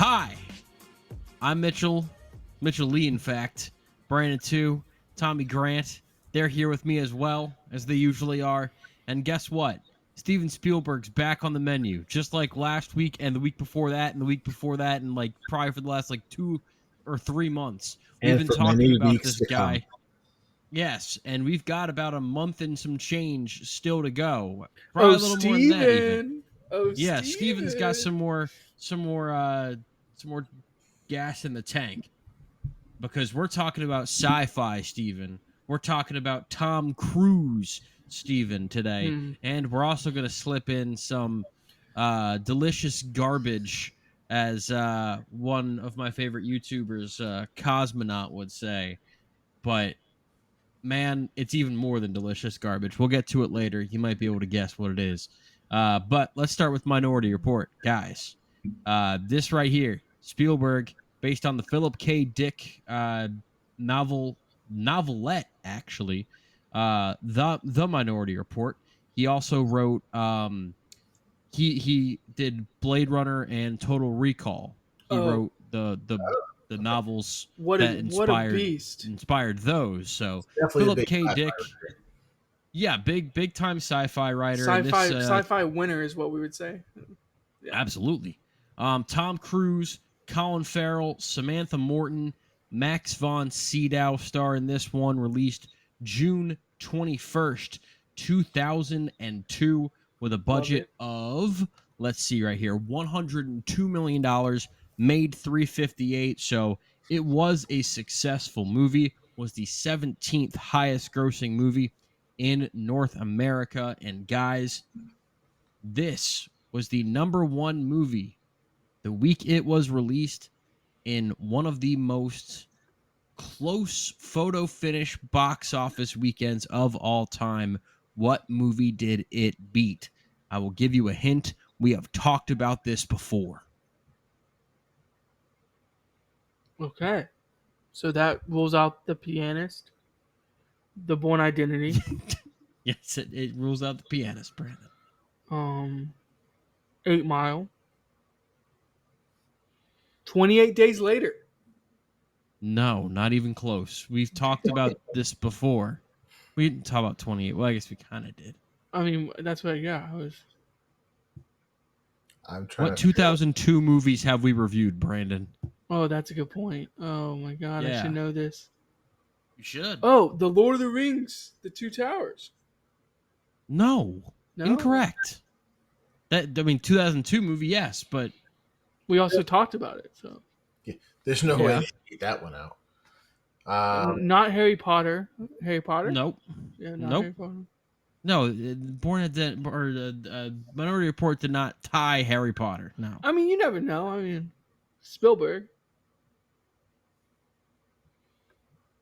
Hi, I'm Mitchell Lee, in fact. Brandon too, Tommy Grant. They're here with me as well, as they usually are. And guess what? Steven Spielberg's back on the menu, just like last week and the week before that and the week before that, and like probably for the last like 2 or 3 months. We've And been for talking many about weeks this to come. guy. Yes, and we've got about a month and some change still to go. Probably Oh, a little more than that even. Steven. Oh, Yeah, Steven's got Steven. some more gas in the tank because we're talking about sci-fi, Steven. We're talking about Tom Cruise, Steven, today. And we're also going to slip in some delicious garbage, as one of my favorite YouTubers, Cosmonaut, would say. But man, it's even more than delicious garbage. We'll get to it later. You might be able to guess what it is. But let's start with Minority Report, guys. This right here, Spielberg, based on the Philip K. Dick novelette, actually. The Minority Report. He also wrote. He did Blade Runner and Total Recall. He wrote the novels What that a beast. inspired those. So Definitely a Philip big K. sci-fi Dick, writer. yeah, big time sci-fi writer. And Sci-fi winner is what we would say. Yeah. Absolutely. Tom Cruise, Colin Farrell, Samantha Morton, Max von Sydow star in this one, released June 21st, 2002, with a budget of, let's see right here, $102 million, made $358. So it was a successful movie, was the 17th highest grossing movie in North America. And guys, this was the number one movie the week it was released in one of the most close photo finish box office weekends of all time. What movie did it beat? I will give you a hint. We have talked about this before. Okay. So that rules out The Pianist, The Bourne Identity, Yes, it rules out The Pianist, Brandon. 8 Mile, 28 Days Later. No, not even close. We've talked about this before. We didn't talk about 28. Well, I guess we kind of did. I mean, that's what I was. I'm trying What to 2002 movies have we reviewed, Brandon? Oh, that's a good point. Oh my god, I Yeah. should know this. You should. Oh, The Lord of the Rings, The Two Towers. No. Incorrect. 2002 movie, yes, but we also talked about it. So There's no way to get that one out. not Harry Potter. Harry Potter? Nope. Yeah, nope. Harry Potter. No, Minority Report did not tie Harry Potter. No. I mean, you never know. I mean, Spielberg.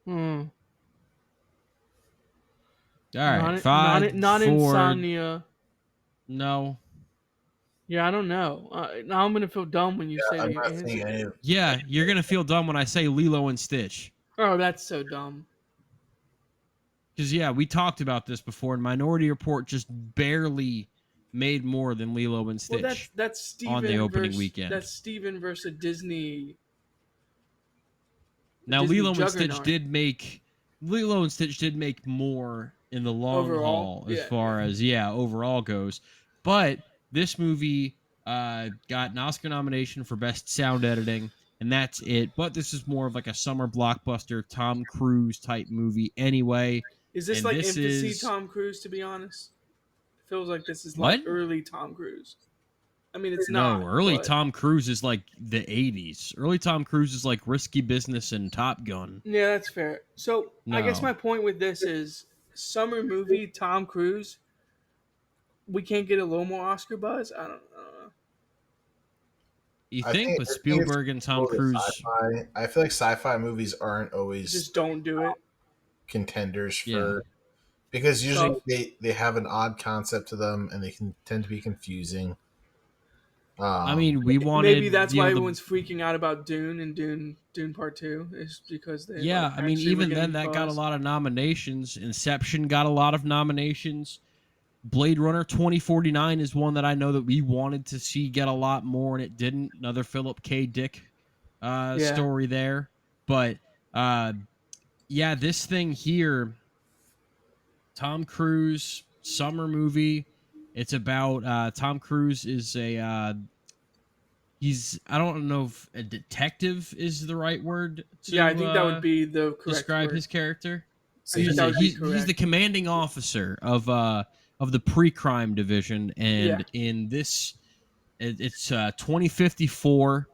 All right, five, not 4. Insomnia. No. Yeah, I don't know. Now I'm gonna feel dumb when you say I'm the not answer. seeing any of Yeah, you're gonna feel dumb when I say Lilo and Stitch. Oh, that's so dumb. Because we talked about this before, and Minority Report just barely made more than Lilo and Stitch. Well, that's Steven on the opening versus, weekend. That's Steven versus Disney. Now, Disney Lilo and juggernaut. Stitch did make more in the long Overall, haul as far as overall goes. But this movie got an Oscar nomination for Best Sound Editing, and that's it. But this is more of like a summer blockbuster, Tom Cruise type movie anyway. Is this like infancy Tom Cruise, to be honest? It feels like this is like early Tom Cruise. I mean, it's not. Early Tom Cruise is like the 80s. Early Tom Cruise is like Risky Business and Top Gun. Yeah, that's fair. So I guess my point with this is summer movie Tom Cruise. We can't get a little more Oscar buzz? I don't know. You think with Spielberg and Tom Cruise? Sci-fi. I feel like sci-fi movies aren't always just don't do it. Contenders for because usually they have an odd concept to them and they can tend to be confusing. I mean, we wanted maybe that's why everyone's freaking out about Dune and Dune Part 2 is because they even then that got a lot of nominations. Inception got a lot of nominations. Blade Runner 2049 is one that I know that we wanted to see get a lot more, and it didn't. Another Philip K. Dick story there. But yeah, this thing here, Tom Cruise summer movie. It's about Tom Cruise is he's, I don't know if a detective is the right word to I think that would be the correct describe word. his character. I think that would be correct. He's the commanding officer of the pre-crime division, and in this, it's 2054,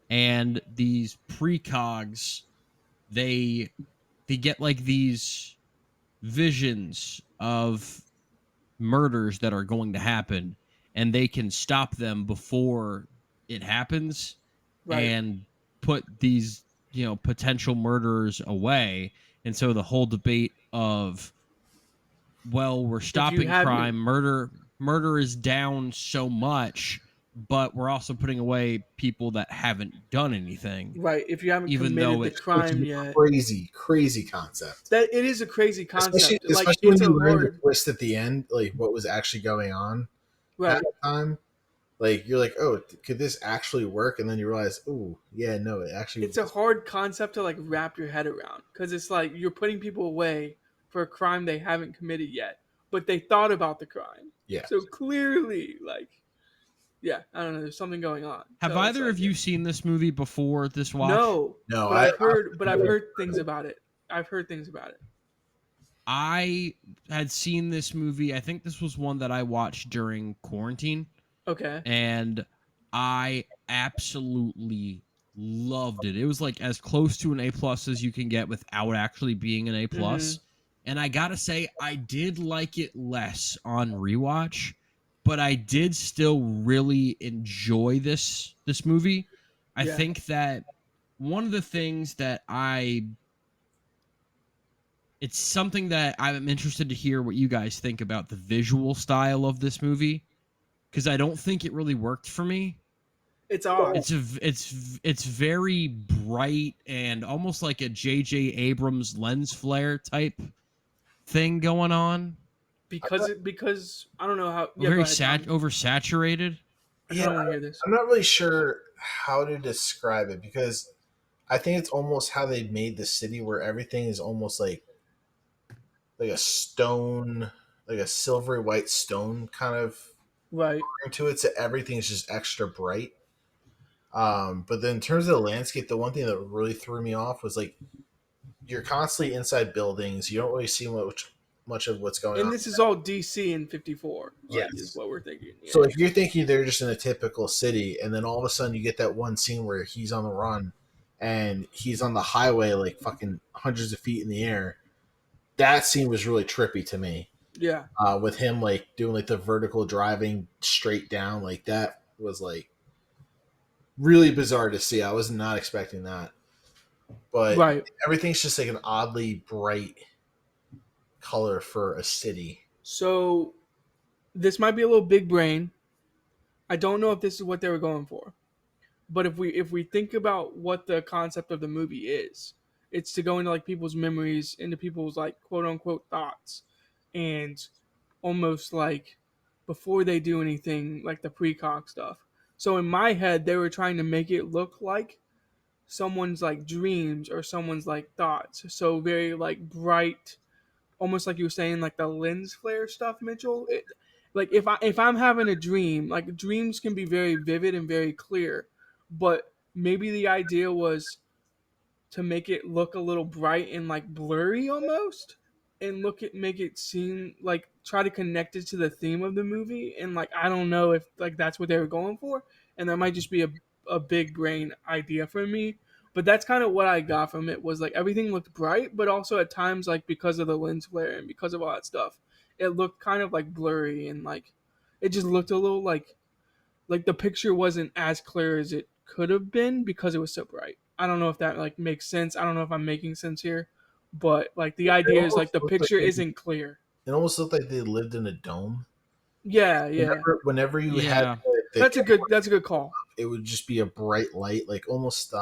and these precogs, they get like these visions of murders that are going to happen, and they can stop them before it happens, and put these, potential murderers away. And so the whole debate of, well, we're stopping crime, murder is down so much, but we're also putting away people that haven't done anything. Right. If you haven't even committed though the crime yet. Crazy concept. That it is a crazy concept. Especially when you learn the twist at the end, like what was actually going on at the time. Like you're like, oh, could this actually work? And then you realize, oh, yeah, no, it actually. It's a hard concept to like wrap your head around, because it's like you're putting people away for a crime they haven't committed yet, but they thought about the crime. Yeah. So clearly, like, yeah, I don't know. There's something going on. Have either of you seen this movie before this watch? No. But I've heard things about it. I've heard things about it. I had seen this movie. I think this was one that I watched during quarantine. Okay. And I absolutely loved it. It was like as close to an A+ as you can get without actually being an A+. Mm-hmm. And I gotta say, I did like it less on rewatch, but I did still really enjoy this movie. I think that one of the things that it's something that I'm interested to hear what you guys think about the visual style of this movie, because I don't think it really worked for me. It's odd. It's very bright and almost like a J.J. Abrams lens flare type thing going on. Because I don't know how. Yeah, very oversaturated. Yeah, I'm not really sure how to describe it, because I think it's almost how they made the city, where everything is almost like a stone, like a silvery white stone kind of to it. So everything's just extra bright. But then in terms of the landscape, the one thing that really threw me off was like you're constantly inside buildings. You don't really see much of what's going on. And this is all DC in 54. Yes. Is what we're thinking. Yeah. So if you're thinking they're just in a typical city, and then all of a sudden you get that one scene where he's on the run and he's on the highway like fucking hundreds of feet in the air. That scene was really trippy to me. Yeah. With him like doing like the vertical driving straight down, like that was like really bizarre to see. I was not expecting that. But everything's just like an oddly bright color for a city. So this might be a little big brain. I don't know if this is what they were going for. But if we think about what the concept of the movie is, it's to go into like people's memories, into people's like quote unquote thoughts, and almost like before they do anything, like the precog stuff. So in my head, they were trying to make it look like someone's like dreams or someone's like thoughts. So very like bright, almost like you were saying, like the lens flare stuff, Mitchell. Like if I'm having a dream, like dreams can be very vivid and very clear, but maybe the idea was to make it look a little bright and like blurry almost, and make it seem like try to connect it to the theme of the movie. And like I don't know if like that's what they were going for, and that might just be a big brain idea for me. But that's kind of what I got from it, was like everything looked bright, but also at times like because of the lens flare and because of all that stuff, it looked kind of like blurry, and like it just looked a little like the picture wasn't as clear as it could have been because it was so bright. I don't know if that like makes sense. I don't know if I'm making sense here, but like the idea is like the picture isn't clear. It almost looked like they lived in a dome. Yeah. Whenever you had that's a good call. It would just be a bright light, like almost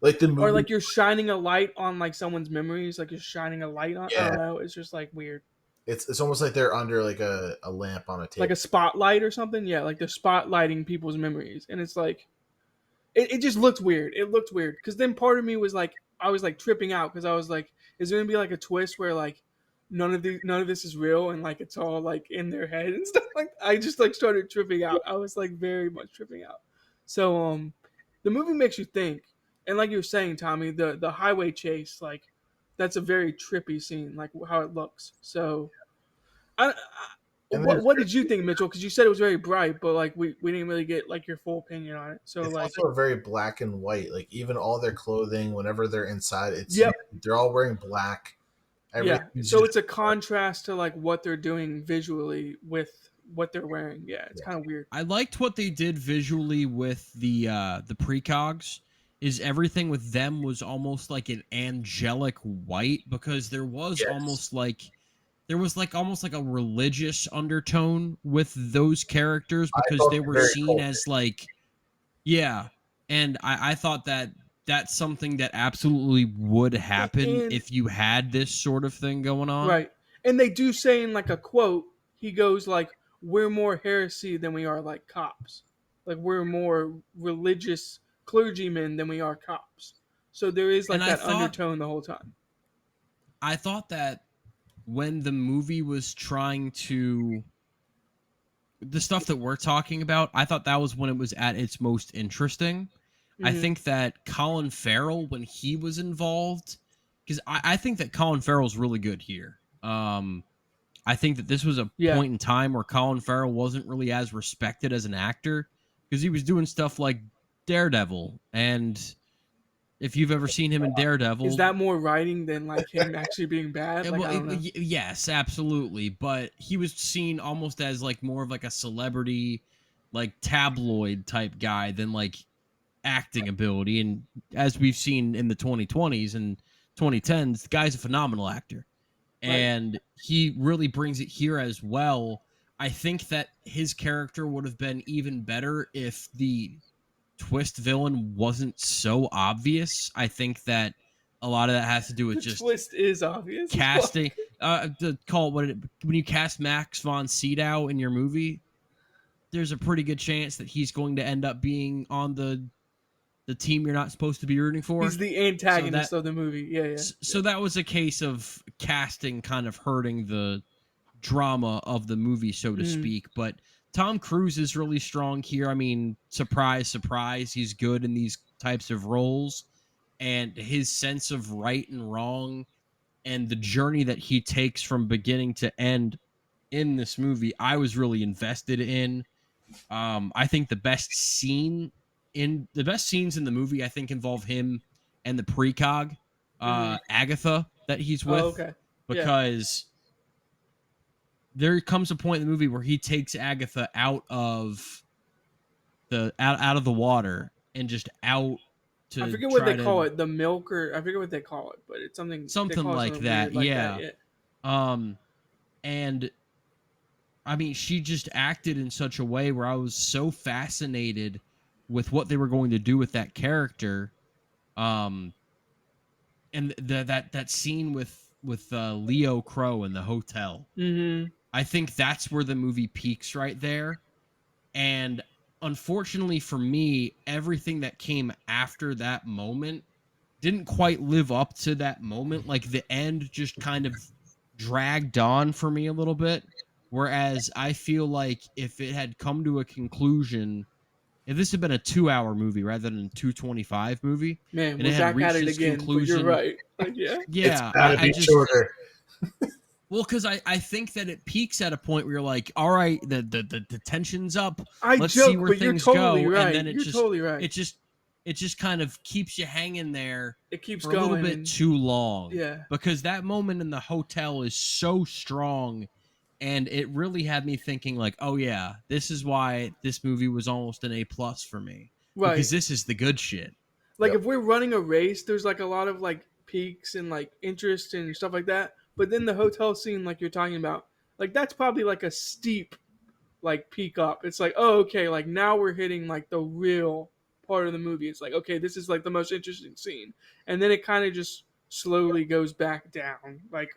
like the movie, or like you're shining a light on like someone's memories, like you're shining a light on. I don't know. It's just like weird. It's almost like they're under like a lamp on a like table. a spotlight or something. Yeah, like they're spotlighting people's memories, and it's like it just looked weird. It looked weird because then part of me was like, I was like tripping out because I was like, is there gonna be like a twist where like none of this is real and like it's all like in their head and stuff like I just like started tripping out. I was like very much tripping out. So the movie makes you think, and like you were saying, Tommy, the highway chase, like that's a very trippy scene, like how it looks. So I And there's what did you think, Mitchell? Because you said it was very bright, but like we didn't really get like your full opinion on it. So it's like, also very black and white. Like even all their clothing, whenever they're inside, yep, they're all wearing black. yeah. Everything's So just it's a contrast to like what they're doing visually with what they're wearing. Yeah, it's yeah. kind of weird. I liked what they did visually with the precogs. Is everything with them was almost like an angelic white, because there was Yes. almost like a religious undertone with those characters, I because felt they were very seen culty. as like, yeah. And I thought that that's something that absolutely would happen And if you had this sort of thing going on. right, and they do say in like a quote, he goes like, "We're more heresy than we are like cops. Like we're more religious clergymen than we are cops." So there is And like that undertone the whole time. I thought that when the movie was trying to, the stuff that we're talking about, I thought that was when it was at its most interesting. I Mm-hmm. think that Colin Farrell, when he was involved, because I think that Colin Farrell's really good here. I think that this was a Yeah, point in time where Colin Farrell wasn't really as respected as an actor, because he was doing stuff like Daredevil. And if you've ever seen him in is Daredevil, that more writing than like him actually being bad? Like well, I don't know. yes, absolutely. But he was seen almost as like more of like a celebrity, like tabloid type guy than like acting ability. And as we've seen in the 2020s and 2010s, the guy's a phenomenal actor. Right. And he really brings it here as well. I think that his character would have been even better if the twist villain wasn't so obvious. I think that a lot of that has to do with The just twist is obvious as fuck. casting. To call it what it, when you cast Max von Sydow in your movie, there's a pretty good chance that he's going to end up being on the team you're not supposed to be rooting for. He's the So antagonist of the movie. Yeah, yeah. so that was a case of casting kind of hurting the drama of the movie, so to Mm. speak. But Tom Cruise is really strong here. I mean, surprise, surprise, he's good in these types of roles, and his sense of right and wrong and the journey that he takes from beginning to end in this movie, I was really invested in. I think the best scenes in the movie, I think, involve him and the precog, Mm-hmm. Agatha, that he's Oh, with, okay. Yeah. because there comes a point in the movie where he takes Agatha out of the water and just out I to forget what try they call to it, the milk, or I forget what they call it, but it's something they something call it like something that. weird like that. Yeah. Yeah. Um, and I mean, she just acted in such a way where I was so fascinated with what they were going to do with that character. Um, and that scene with Leo Crow in the hotel. Mm-hmm. I think that's where the movie peaks right there. And unfortunately for me, everything that came after that moment didn't quite live up to that moment. Like the end just kind of dragged on for me a little bit. Whereas I feel like if it had come to a conclusion, if this had been a 2 hour movie rather than a 225 movie, Man, and it we're had back at reached it its again, but you're conclusion, right. Like, yeah. It's yeah, gotta I be just, shorter. well, because I think that it peaks at a point where you're like, all right, the tension's up. I Let's see joke, where but you're things totally go. And right. then You're totally right. it just kind of keeps you hanging there It keeps for a little going. bit And, too long. yeah. Because that moment in the hotel is so strong, and it really had me thinking like, oh yeah, this is why this movie was almost an A+ for me. Right. Because this is the good shit. Like Yep. if we're running a race, there's like a lot of like peaks and like interest and stuff like that. But then the hotel scene, like you're talking about, like that's probably like a steep like peak up. It's like, oh, okay, like now we're hitting like the real part of the movie. It's like, okay, this is like the most interesting scene. And then it kind of just slowly goes back down. Like,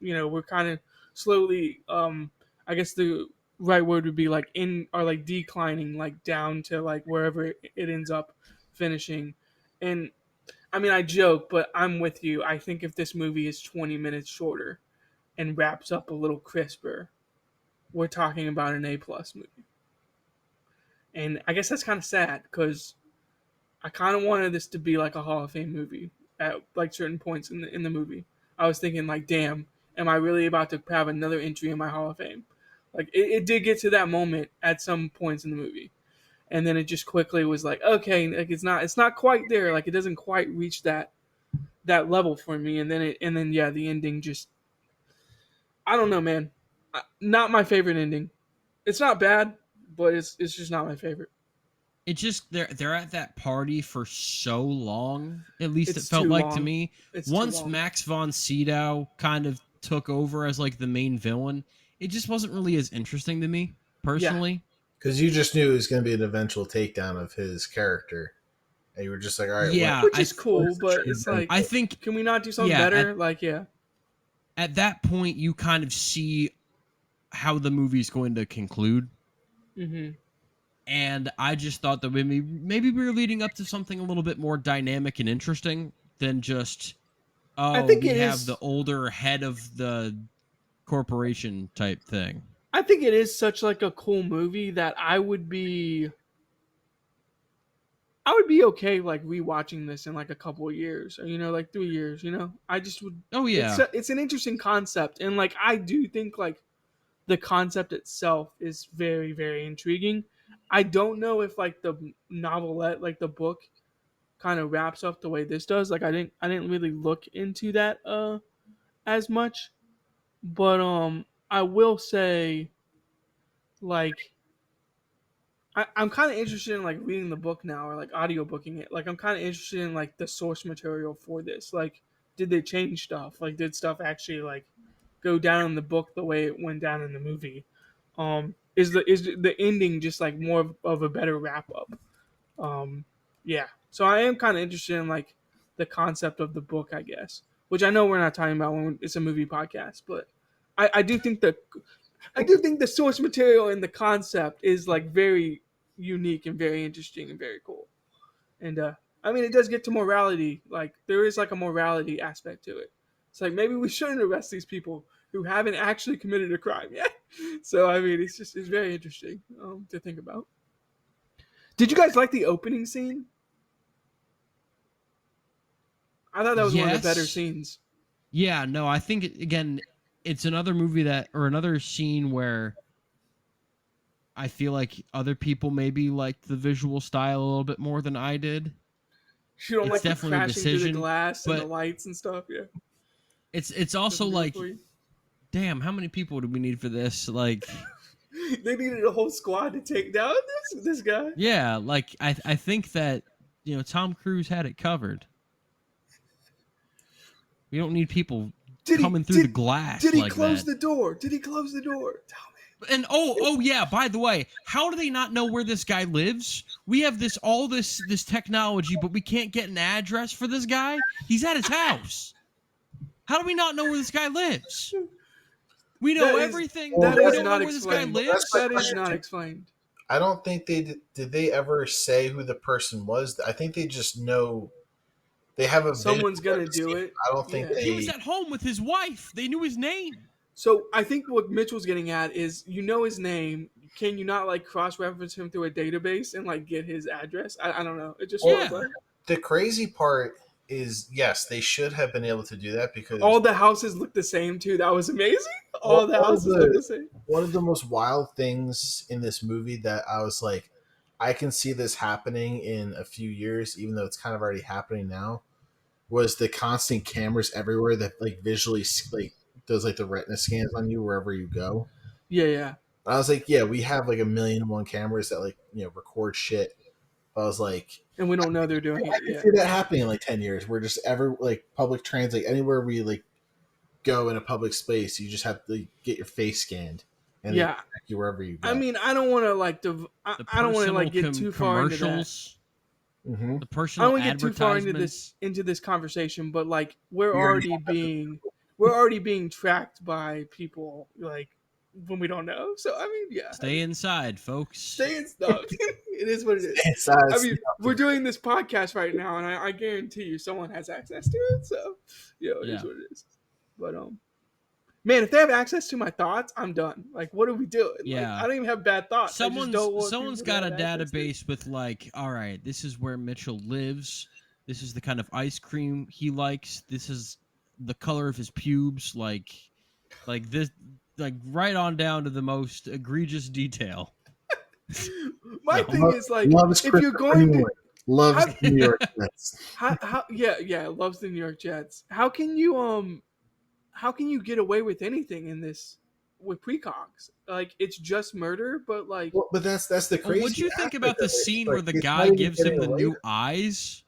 we're kind of slowly, I guess the right word would be like in or like declining, like down to like wherever it ends up finishing. And I mean, I joke, but I'm with you. I think if this movie is 20 minutes shorter and wraps up a little crisper, we're talking about an A+ movie. And I guess that's kind of sad because I kind of wanted this to be like a Hall of Fame movie at like certain points in the movie. I was thinking like, damn, am I really about to have another entry in my Hall of Fame? Like it did get to that moment at some points in the movie, and then it just quickly was like, okay, like it's not quite there. Like it doesn't quite reach that level for me. And then yeah, the ending just I don't know, man. Not my favorite ending. It's not bad, but it's just not my favorite. It just they're at that party for so long. At least it It's felt too like to long. me. It's too Once long. Max von Sydow kind of took over as like the main villain, it just wasn't really as interesting to me Yeah. personally. Because you just knew it was going to be an eventual takedown of his character, and you were just like, all right, Yeah, Which is cool, but it's like, I think can we not do something yeah, better? Like, yeah. at that point you kind of see how the movie's going to conclude. Mm-hmm. And I just thought that maybe we were leading up to something a little bit more dynamic and interesting than just I oh, think we it have is. the older head of the corporation type thing. I think it is such like a cool movie that I would be okay like rewatching this in like a couple of years or like 3 years. I just would. Oh yeah. It's an interesting concept, and like I do think like the concept itself is very very intriguing. I don't know if like the novelette, like the book, kind of wraps up the way this does. Like I didn't really look into that as much, but I will say like I'm kind of interested in like reading the book now or like audiobooking it. Like I'm kind of interested in like the source material for this. Like did they change stuff? Like did stuff actually like go down in the book the way it went down in the movie? Is the ending just like more of a better wrap up? Yeah. So I am kind of interested in like the concept of the book, I guess, which I know we're not talking about when it's a movie podcast, but I do think I do think the source material and the concept is like very unique and very interesting and very cool. And I mean, it does get to morality. Like there is like a morality aspect to it. It's like maybe we shouldn't arrest these people who haven't actually committed a crime yet. So I mean, it's very interesting to think about. Did you guys like the opening scene? I thought that was one of the better Yes. scenes. Yeah, no, I think again it's another movie that or another scene where I feel like other people maybe liked the visual style a little bit more than I did. You don't It's like the definitely a crashing through the decision, glass and the but lights and stuff. Yeah, it's also doesn't do it like for you. damn, how many people do we need for this? Like They needed a whole squad to take down this guy. yeah, like I think that Tom Cruise had it covered. We don't need people coming through the glass Did he like close that. the door? Did he close the door? Tell me. And oh yeah, by the way, how do they not know where this guy lives? We have this technology, but we can't get an address for this guy. He's at his house. How do we not know where this guy lives? We know everything, That but we is don't know not where this guy explained. lives. That is not explained. I don't think did they ever say who the person was. I think they just know they have a Someone's visual gonna do it. I don't think Yeah. He was they. at home with his wife. They knew his name. So I think what Mitch was getting at is you know his name. Can you not like cross reference him through a database and like get his address? I don't know. It just feels like The crazy part is yes, they should have been able to do that because all the houses look the same too. That was amazing. All the houses look the same. One of the most wild things in this movie that I was like, I can see this happening in a few years, even though it's kind of already happening now, was the constant cameras everywhere that like visually like does like the retina scans on you wherever you go. Yeah. I was like, yeah, we have like 1,000,001 cameras that like record shit. I was like, and we don't know they're doing I it. can see that happening in like 10 years. We're just ever like public transit, anywhere we like go in a public space, you just have to get your face scanned and they track you wherever you go. I mean, I don't want to like I don't want to like get too far into that. Mm-hmm. The personal I don't want to get too far into this conversation, but like we're already being we're already being tracked by people like when we don't know. So I mean, yeah, Stay inside, folks. stay in stuff. It is what it is. Inside, I mean, we're doing this podcast right now, and I guarantee you, someone has access to it. So, it is what it is. But man, if they have access to my thoughts, I'm done. Like, what are we doing? Yeah. Like, I don't even have bad thoughts. Someone's got a database with like, all right, this is where Mitchell lives. This is the kind of ice cream he likes. This is the color of his pubes. Like this, like right on down to the most egregious detail. My thing is like, loves if you're going to loves the New York Jets. yeah, loves the New York Jets. How can you get away with anything in this with precogs? Like, it's just murder, but like, but that's the crazy. What'd you think about the scene where the it's guy gives him the new eyes?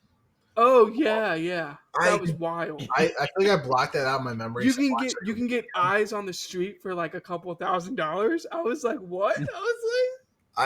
Oh yeah, that was wild. I feel like I blocked that out of my memory. You can get eyes on the street for like a couple $1,000s. I was like, what? I was like,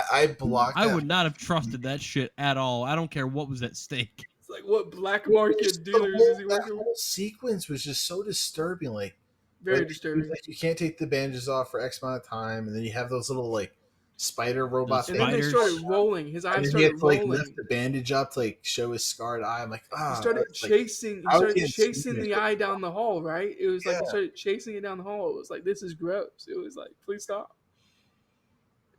I blocked. I would not have trusted that shit at all. I don't care what was at stake. It's like, what black market dealers is he working with? That whole sequence was just so disturbing. Like, very disturbing. Like, you can't take the bandages off for X amount of time, and then you have those little like spider robots. And then they started rolling. His eyes started rolling. He had to like lift the bandage up to like show his scarred eye. I'm like, he started chasing. He started chasing the eye down the hall. Right? It was like he started chasing it down the hall. It was like, this is gross. It was like, please stop.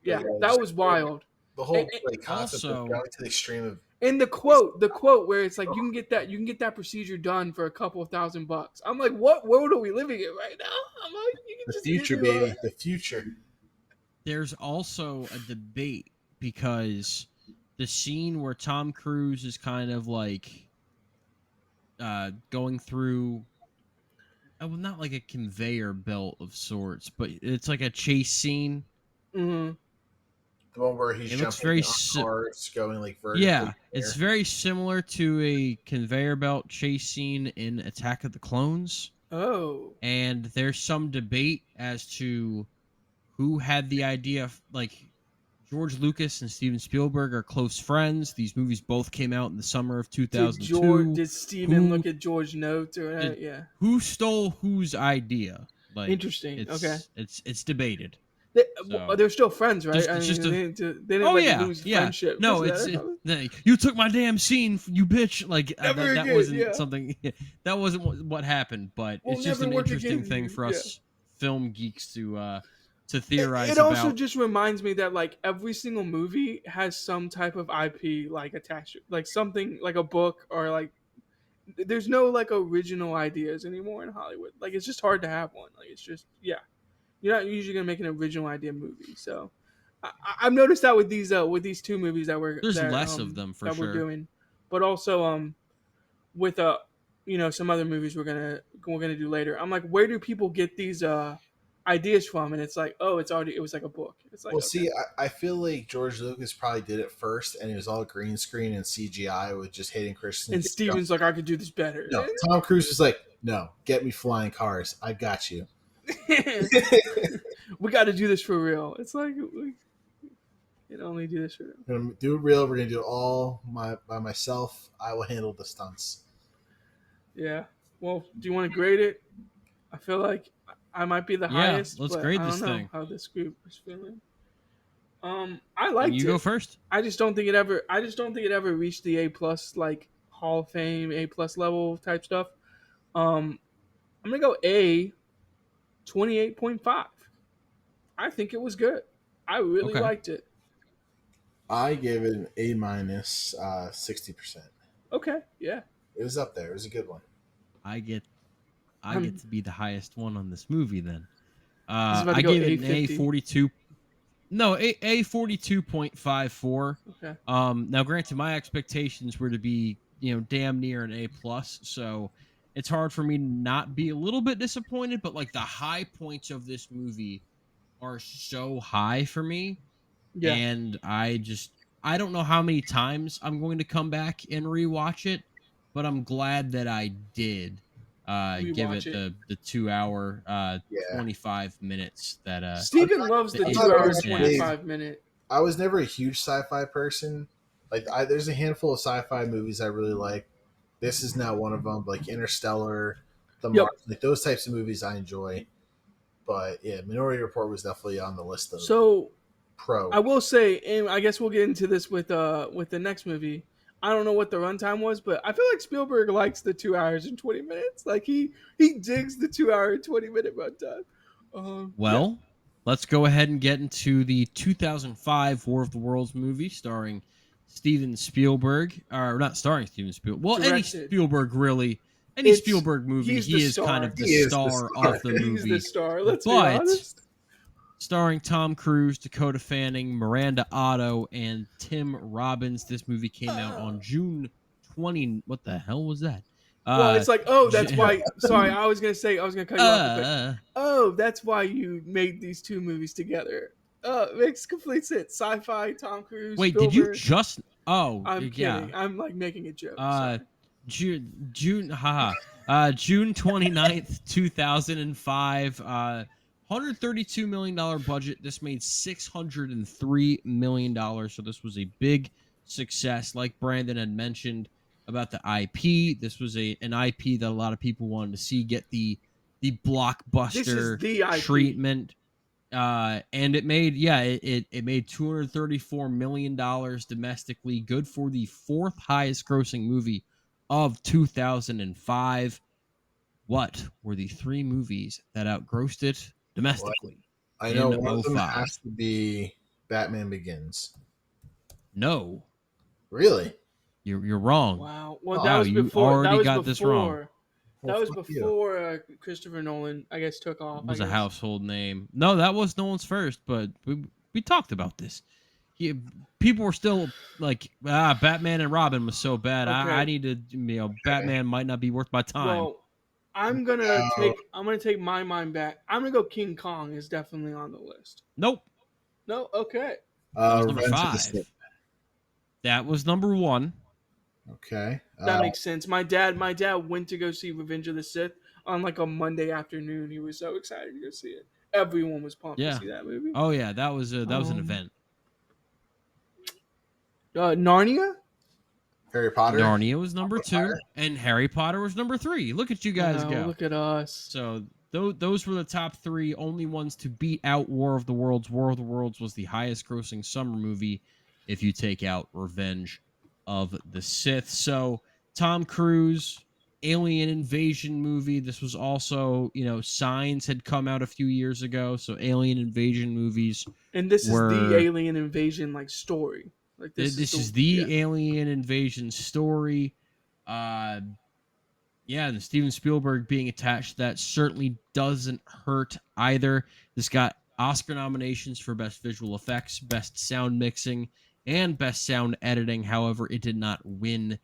Yeah, that was wild. The whole concept of going to the extreme of. And the quote where it's like, you can get that procedure done for a couple $1,000. I'm like, what world are we living in right now? I'm like, you can the just future, baby, the future. There's also a debate because the scene where Tom Cruise is kind of like going through, well, not like a conveyor belt of sorts, but it's like a chase scene. Mm-hmm. The one where he's jumping on cars, going like vertically. Yeah, it's very similar to a conveyor belt chase scene in Attack of the Clones. Oh. And there's some debate as to who had the idea. Like, George Lucas and Steven Spielberg are close friends. These movies both came out in the summer of 2002. Did Steven look at George's notes or yeah? Who stole whose idea? Like, interesting. Okay, it's debated. They're still friends, right? They didn't lose friendship. No, you took my damn scene, you bitch. Like that wasn't something. That wasn't what happened. But it's just an interesting thing for us film geeks to theorize. It also just reminds me that like every single movie has some type of IP like attached, like something like a book or like. There's no like original ideas anymore in Hollywood. Like, it's just hard to have one. Like, it's just You're not usually gonna make an original idea movie, so I've noticed that with these two movies that there's less of them for sure. We're doing, but also with some other movies we're gonna do later. I'm like, where do people get these ideas from? And it's like, oh, it was like a book. It's like, well, see, I feel like George Lucas probably did it first, and it was all green screen and CGI with just Hayden Christensen. And Steven's like, I could do this better. No, Tom Cruise was like, no, get me flying cars. I got you. We got to do this for real. It's like we can only do this for real. We're gonna do it real. We're gonna do it all by myself. I will handle the stunts. Yeah. Well, do you want to grade it? I feel like I might be the highest. Let's grade this thing. I don't know how this group is feeling. I liked it. You go first. I just don't think it ever reached the A+ like Hall of Fame A+ level type stuff. I'm gonna go A. 28.5. I think it was good. I really liked it. I gave it an A-, 60%. Okay, yeah. It was up there. It was a good one. I get to be the highest one on this movie then. I gave it an A42. No, A42.54. Okay. Now granted, my expectations were to be, damn near an A+, so it's hard for me to not be a little bit disappointed, but like the high points of this movie are so high for me. Yeah. And I don't know how many times I'm going to come back and rewatch it, but I'm glad that I did give it the 2 hour 25 minutes that Steven loves the 2 hour 25 minute. I was never a huge sci-fi person. Like there's a handful of sci-fi movies I really like. This is now one of them, like Interstellar, the Yep. Martian, like those types of movies I enjoy. But yeah, Minority Report was definitely on the list of So pro. I will say, and I guess we'll get into this with the next movie. I don't know what the runtime was, but I feel like Spielberg likes the 2 hours and 20 minutes. Like he digs the 2 hour and 20-minute runtime. Yeah. Well, let's go ahead and get into the 2005 War of the Worlds movie starring Steven Spielberg, or not starring Steven Spielberg. Well, any Directed. Spielberg really, any It's- Spielberg movie, he's the he is star. kind of the He is the star star. of the He's movie. the star. Let's be But honest. starring Tom Cruise, Dakota Fanning, Miranda Otto, and Tim Robbins. This movie came out on June 20. What the hell was that? Well, it's like, oh, that's Ju- why. Sorry, I was gonna cut you off. But oh, that's why you made these two movies together. It makes complete sense. Sci-fi, Tom Cruise. wait, Spielberg. did you just? Oh, I'm yeah. kidding. I'm like making a joke. June, haha. June 29th, 2005. $132 million budget. This made $603 million. So this was a big success. Like Brandon had mentioned about the IP, this was an IP that a lot of people wanted to see get the blockbuster This is the IP. treatment. And it made it made $234 million domestically, good for the fourth highest grossing movie of 2005. What were the three movies that outgrossed it domestically? I know in one of them 05? has to be Batman Begins. No, Really? you're wrong. Wow. Well, Oh, that Wow, was you before. already That was got before. this wrong. That Well, was fuck you. before Christopher Nolan, I guess, took off. It was I a guess. household name. No, that was Nolan's first, but we talked about this. People were still like, Batman and Robin was so bad. Okay. I need to, Batman might not be worth my time. Well, I'm gonna take my mind back. I'm gonna go King Kong is definitely on the list. Nope. No, okay. That was number Revenge of the 5. Sith. That was number 1. Okay. That makes sense. My dad went to go see Revenge of the Sith on like a Monday afternoon. He was so excited to go see it. Everyone was pumped to see that movie. Oh yeah, that was an event. Narnia? Harry Potter. Narnia was number 2, and Harry Potter was number 3. Look at you guys go. Look at us. So those were the top 3 only ones to beat out War of the Worlds. War of the Worlds was the highest grossing summer movie if you take out Revenge of the Sith. So Tom Cruise, alien invasion movie. This was also, Signs had come out a few years ago, so alien invasion movies. And this is the alien invasion story. Like this is the alien invasion story. And Steven Spielberg being attached to that certainly doesn't hurt either. This got Oscar nominations for Best Visual Effects, Best Sound Mixing, and Best Sound Editing. However, it did not win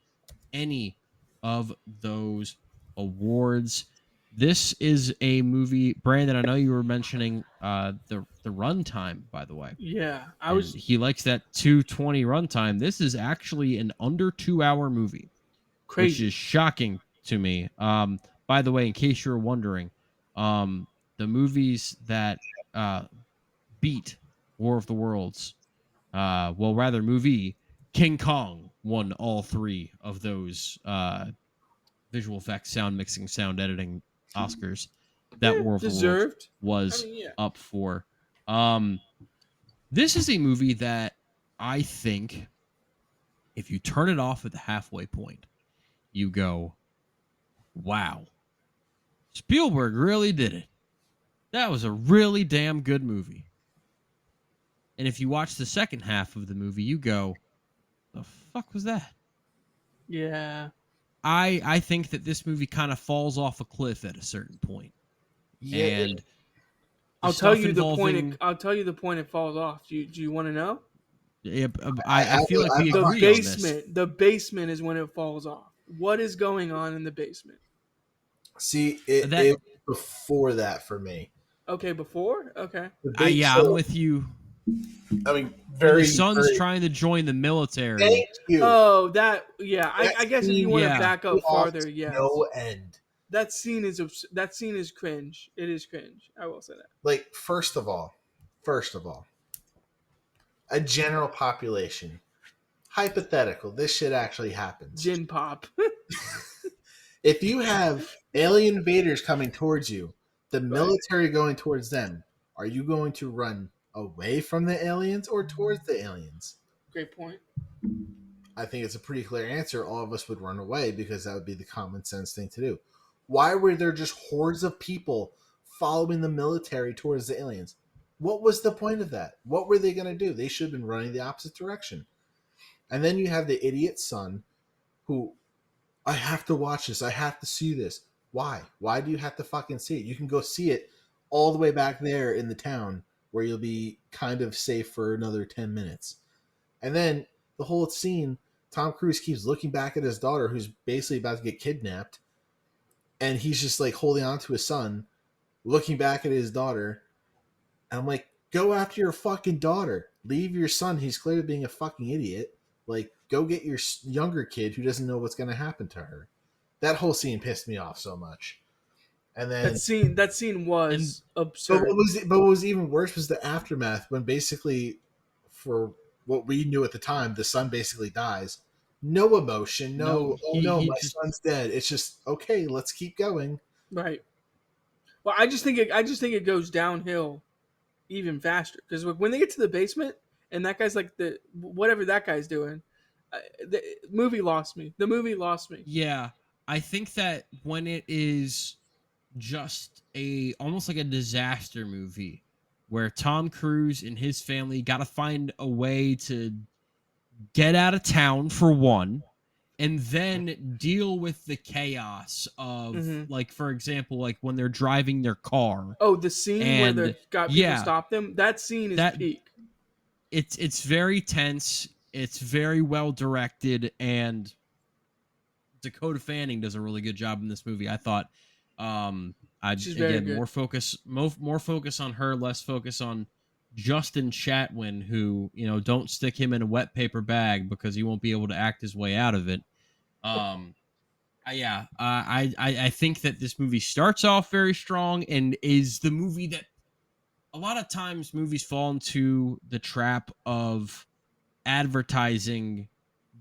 any of those awards. This is a movie, Brandon, I know you were mentioning the runtime, by the way. Yeah, He likes that 2:20 runtime. This is actually an under 2-hour movie. Crazy. Which is shocking to me. By the way, in case you're wondering, the movies that beat War of the Worlds, movie King Kong won all 3 of those visual effects, sound mixing, sound editing Oscars that War of the Worlds was up for. This is a movie that I think, if you turn it off at the halfway point, you go, wow, Spielberg really did it. That was a really damn good movie. And if you watch the second half of the movie, you go, the fuck was that? Yeah. I think that this movie kind of falls off a cliff at a certain point. Yeah. And I'll tell you the point it falls off. Do you want to know? I feel like we agree on this. The basement is when it falls off. What is going on in the basement? See, it before that for me. Okay, before? Okay. I'm with you. I mean, the son's trying to join the military. Thank you. Oh, I guess if you want to back up farther, yes. No end. That scene is cringe. It is cringe. I will say that. First of all, a general population. Hypothetical. This shit actually happens. Gin pop. If you have alien invaders coming towards you, the Right. military going towards them, are you going to run away from the aliens or towards the aliens? Great point. I think it's a pretty clear answer. All of us would run away because that would be the common sense thing to do. Why were there just hordes of people following the military towards the aliens? What was the point of that? What were they going to do? They should have been running the opposite direction. And then you have the idiot son who, I have to watch this. I have to see this. Why? Why do you have to fucking see it? You can go see it all the way back there in the town where you'll be kind of safe for another 10 minutes. And then the whole scene, Tom Cruise keeps looking back at his daughter who's basically about to get kidnapped. And he's just like holding on to his son, looking back at his daughter. And I'm like, go after your fucking daughter. Leave your son. He's clearly being a fucking idiot. Like, go get your younger kid who doesn't know what's going to happen to her. That whole scene pissed me off so much. And then That scene was but absurd. what was even worse was the aftermath when basically, for what we knew at the time, the son basically dies. No emotion, my son's dead. It's just okay. Let's keep going. Right. Well, I just think it goes downhill even faster because when they get to the basement and that guy's like the whatever that guy's doing, the movie lost me. The movie lost me. Yeah, I think that when it is just a almost like a disaster movie where Tom Cruise and his family got to find a way to get out of town for one, and then deal with the chaos of like, for example, like when they're driving their car. Oh, the scene where the got people yeah, stop them. That scene is peak. It's very tense. It's very well directed, and Dakota Fanning does a really good job in this movie. I thought. She's very good. More focus on her, less focus on Justin Chatwin, who, you know, don't stick him in a wet paper bag because he won't be able to act his way out of it. I think that this movie starts off very strong and is the movie that a lot of times movies fall into the trap of advertising,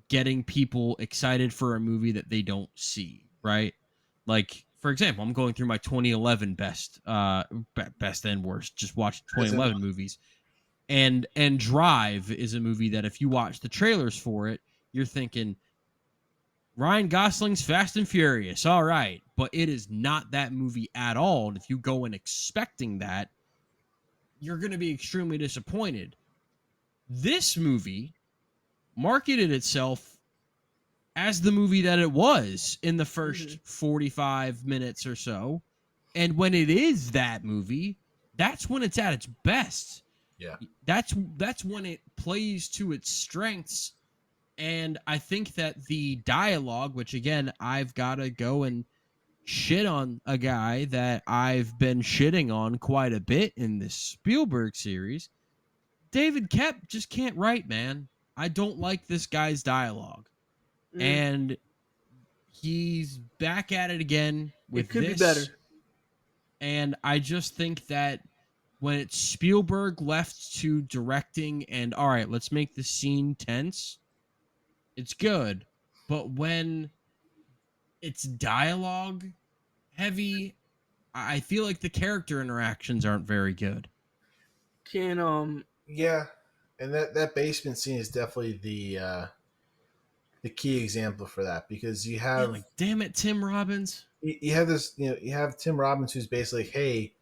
getting people excited for a movie that they don't see, right? Like, for example, I'm going through my 2011 best and worst. Just watch 2011 movies, and Drive is a movie that if you watch the trailers for it, you're thinking Ryan Gosling's Fast and Furious, all right, but it is not that movie at all. And if you go in expecting that, you're going to be extremely disappointed. This movie marketed itself as the movie that it was in the first 45 minutes or so. And when it is that movie, that's when it's at its best. Yeah. That's when it plays to its strengths. And I think that the dialogue, which again, I've got to go and shit on a guy that I've been shitting on quite a bit in this Spielberg series. David Koepp just can't write, man. I don't like this guy's dialogue. And he's back at it again with it could this. be better. And I just think that when it's Spielberg left to directing and, all right, let's make the scene tense, it's good. But when it's dialogue heavy, I feel like the character interactions aren't very good. Yeah, and that basement scene is definitely the key example for that, because you have like, damn it, Tim Robbins. You have this, you have Tim Robbins who's basically, hey,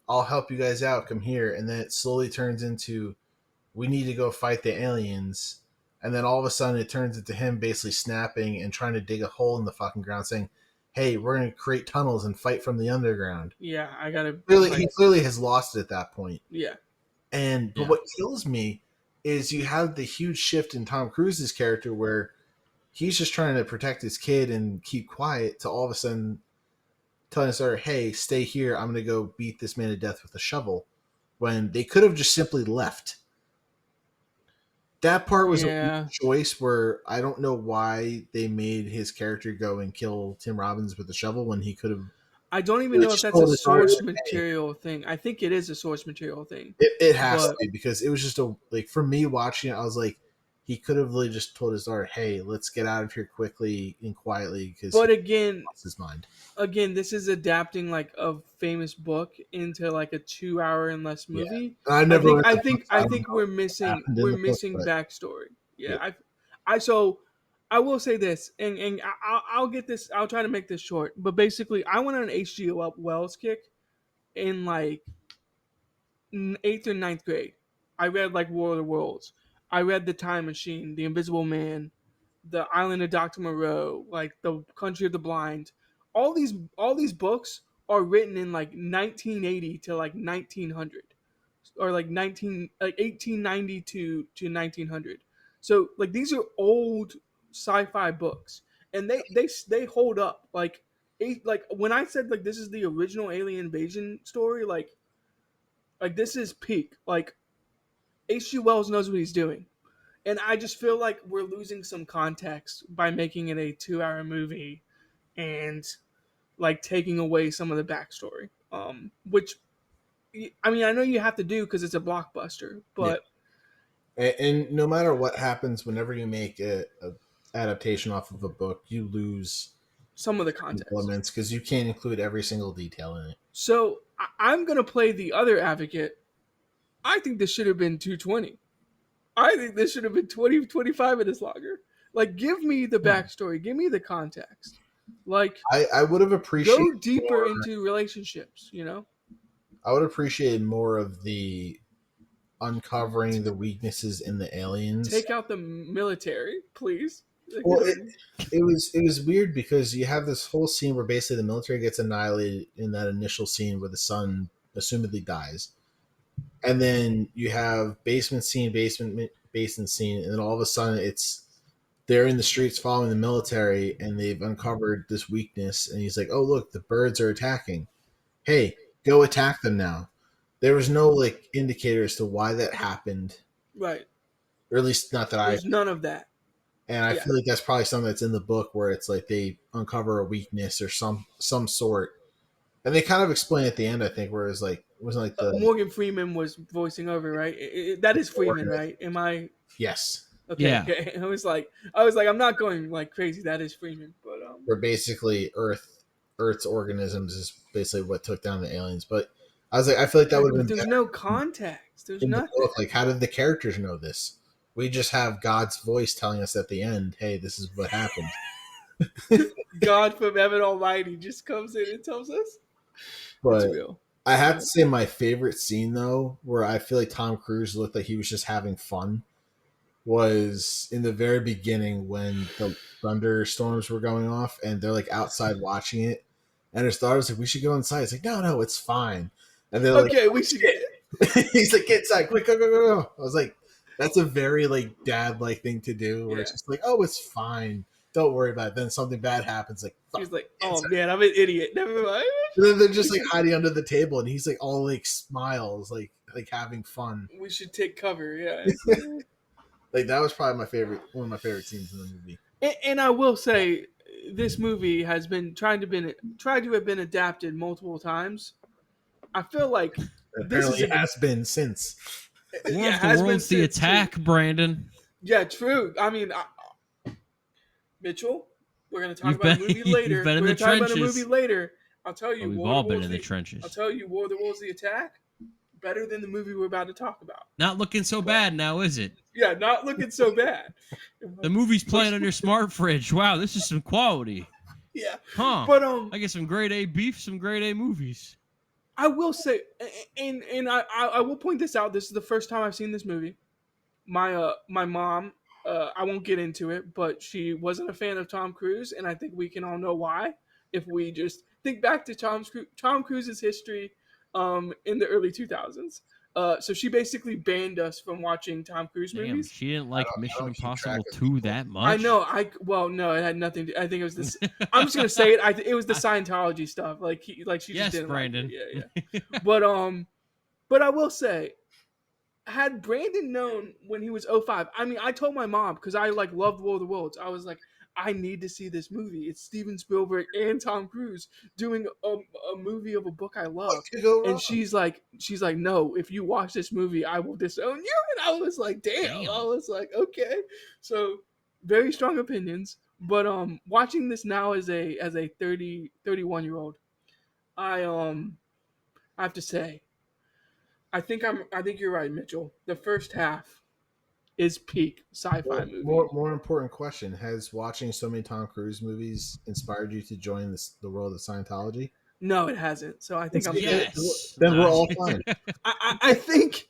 I'll help you guys out, come here, and then it slowly turns into, we need to go fight the aliens, and then all of a sudden it turns into him basically snapping and trying to dig a hole in the fucking ground, saying, hey, we're going to create tunnels and fight from the underground. Yeah, I gotta. He clearly has lost it at that point. Yeah. But what kills me is you have the huge shift in Tom Cruise's character where he's just trying to protect his kid and keep quiet, to all of a sudden telling his daughter, hey, stay here. I'm going to go beat this man to death with a shovel, when they could have just simply left. That part was a weird choice where I don't know why they made his character go and kill Tim Robbins with a shovel when he could have. I don't even know if that's a source material thing. I think it is a source material thing. It has to be, because it was just for me watching it, I was like, he could have really just told his daughter, "Hey, let's get out of here quickly and quietly," because But he again, lost his mind. this is adapting like a famous book into like a 2 hour and less Yeah, movie. I never read I the book, think so I I don't think know what happened in we're the book, missing but backstory. Yeah, yeah, so I will say this, and I'll get this. I'll try to make this short, but basically, I went on an H.G. Wells kick in like eighth or ninth grade. I read like War of the Worlds. I read The Time Machine, The Invisible Man, The Island of Dr. Moreau, like The Country of the Blind. All these books are written in like 1980 to like 1900, or like 1890 to 1900. So like these are old sci-fi books, and they hold up. Like when I said like this is the original alien invasion story, like this is peak. Like H.G. Wells knows what he's doing. And I just feel like we're losing some context by making it a 2 hour movie and like taking away some of the backstory. Which I mean, I know you have to do because it's a blockbuster, yeah. but And no matter what happens, whenever you make a adaptation off of a book, you lose some of the context. elements because you can't include every single detail in it. So I'm gonna play the other advocate. I think this should have been 220. I think this should have been 20, 25 minutes longer. Like, give me the backstory, give me the context. Like, I would have appreciated go deeper more, into relationships. You know, I would appreciate more of the uncovering the weaknesses in the aliens. take out the military, please. Like, Well, it was weird because you have this whole scene where basically the military gets annihilated in that initial scene where the son assumedly dies, and then you have basement scene, basement scene, and then all of a sudden they're in the streets following the military, and they've uncovered this weakness, and he's like, "Oh look, the birds are attacking. Hey, go attack them now." There was no like indicator as to why that happened, right. or at least not that I. There's none of that. And I Yeah. feel like that's probably something that's in the book where it's like they uncover a weakness or some sort, and they kind of explain at the end. I think where it was like it wasn't like the Morgan Freeman was voicing over, right? That is Freeman, right? Am I yes, okay? Yeah. Okay. I was like, I'm not going like crazy. That is Freeman, but where basically Earth's organisms is basically what took down the aliens. But I was like, I feel like that would have been there's better no context. There's in the nothing. book. Like, how did the characters know this? We just have God's voice telling us at the end, "Hey, this is what happened." God from heaven Almighty just comes in and tells us. But It's real. I have to say, my favorite scene though, where I feel like Tom Cruise looked like he was just having fun, was in the very beginning when the thunderstorms were going off, and they're like outside watching it, and his daughter's like, "We should go inside." It's like, "No, it's fine." And they're like, Okay, we should get it. he's like, "Get inside, quick, go." I was like, that's a very like dad like thing to do, where it's Yeah. just like, "Oh, it's fine, don't worry about it." Then something bad happens, like, "Fuck, He's like, get oh inside." man, I'm an idiot. Never mind. And then they're just like hiding under the table, and he's like all like smiles, like having fun. We should take cover. Yeah. Like that was probably one of my favorite scenes in the movie. And I will say, this movie has been tried to have been adapted multiple times. I feel like this Apparently, is it has been since. War yeah, of the has been Worlds, the since, too. attack, Brandon. Yeah, true. I mean, Mitchell, we're gonna talk You've about a been- movie later. you've been in We're the gonna talk about a trenches. movie later. I'll tell you, Well, we've War of all the been Worlds in the the- trenches. I'll tell you, War of the Worlds: The Attack, better than the movie we're about to talk about. Not looking so bad now, is it? Yeah, not looking so bad. The movie's playing on your smart fridge. Wow, this is some quality. Yeah, Huh. but I get some grade A beef, some grade A movies. I will say, and I will point this out. This is the first time I've seen this movie. My mom, I won't get into it, but she wasn't a fan of Tom Cruise, and I think we can all know why if we just think back to Tom Cruise's history in the early 2000s. So she basically banned us from watching Tom Cruise Damn, movies. she didn't like I Mission don't keep Impossible track of 2 people. that much. I know. No, it had nothing to. I think it was this. I'm just gonna say it. It was the Scientology stuff. Like she Yes, just didn't Brandon. like it. Yeah. But I will say, had Brandon known when he was 05, I mean, I told my mom because I like loved War of the Worlds. I was like, I need to see this movie. It's Steven Spielberg and Tom Cruise doing a movie of a book I love. What could go wrong? And she's like, no, if you watch this movie, I will disown you. And I was like, damn. I was like, okay. So very strong opinions. But watching this now as a 31-year-old, I have to say, I think you're right, Mitchell. The first half is peak sci-fi movie. More important question: has watching so many Tom Cruise movies inspired you to join the world of Scientology? No, it hasn't. So I think I'm yes. Then we're all fine. I think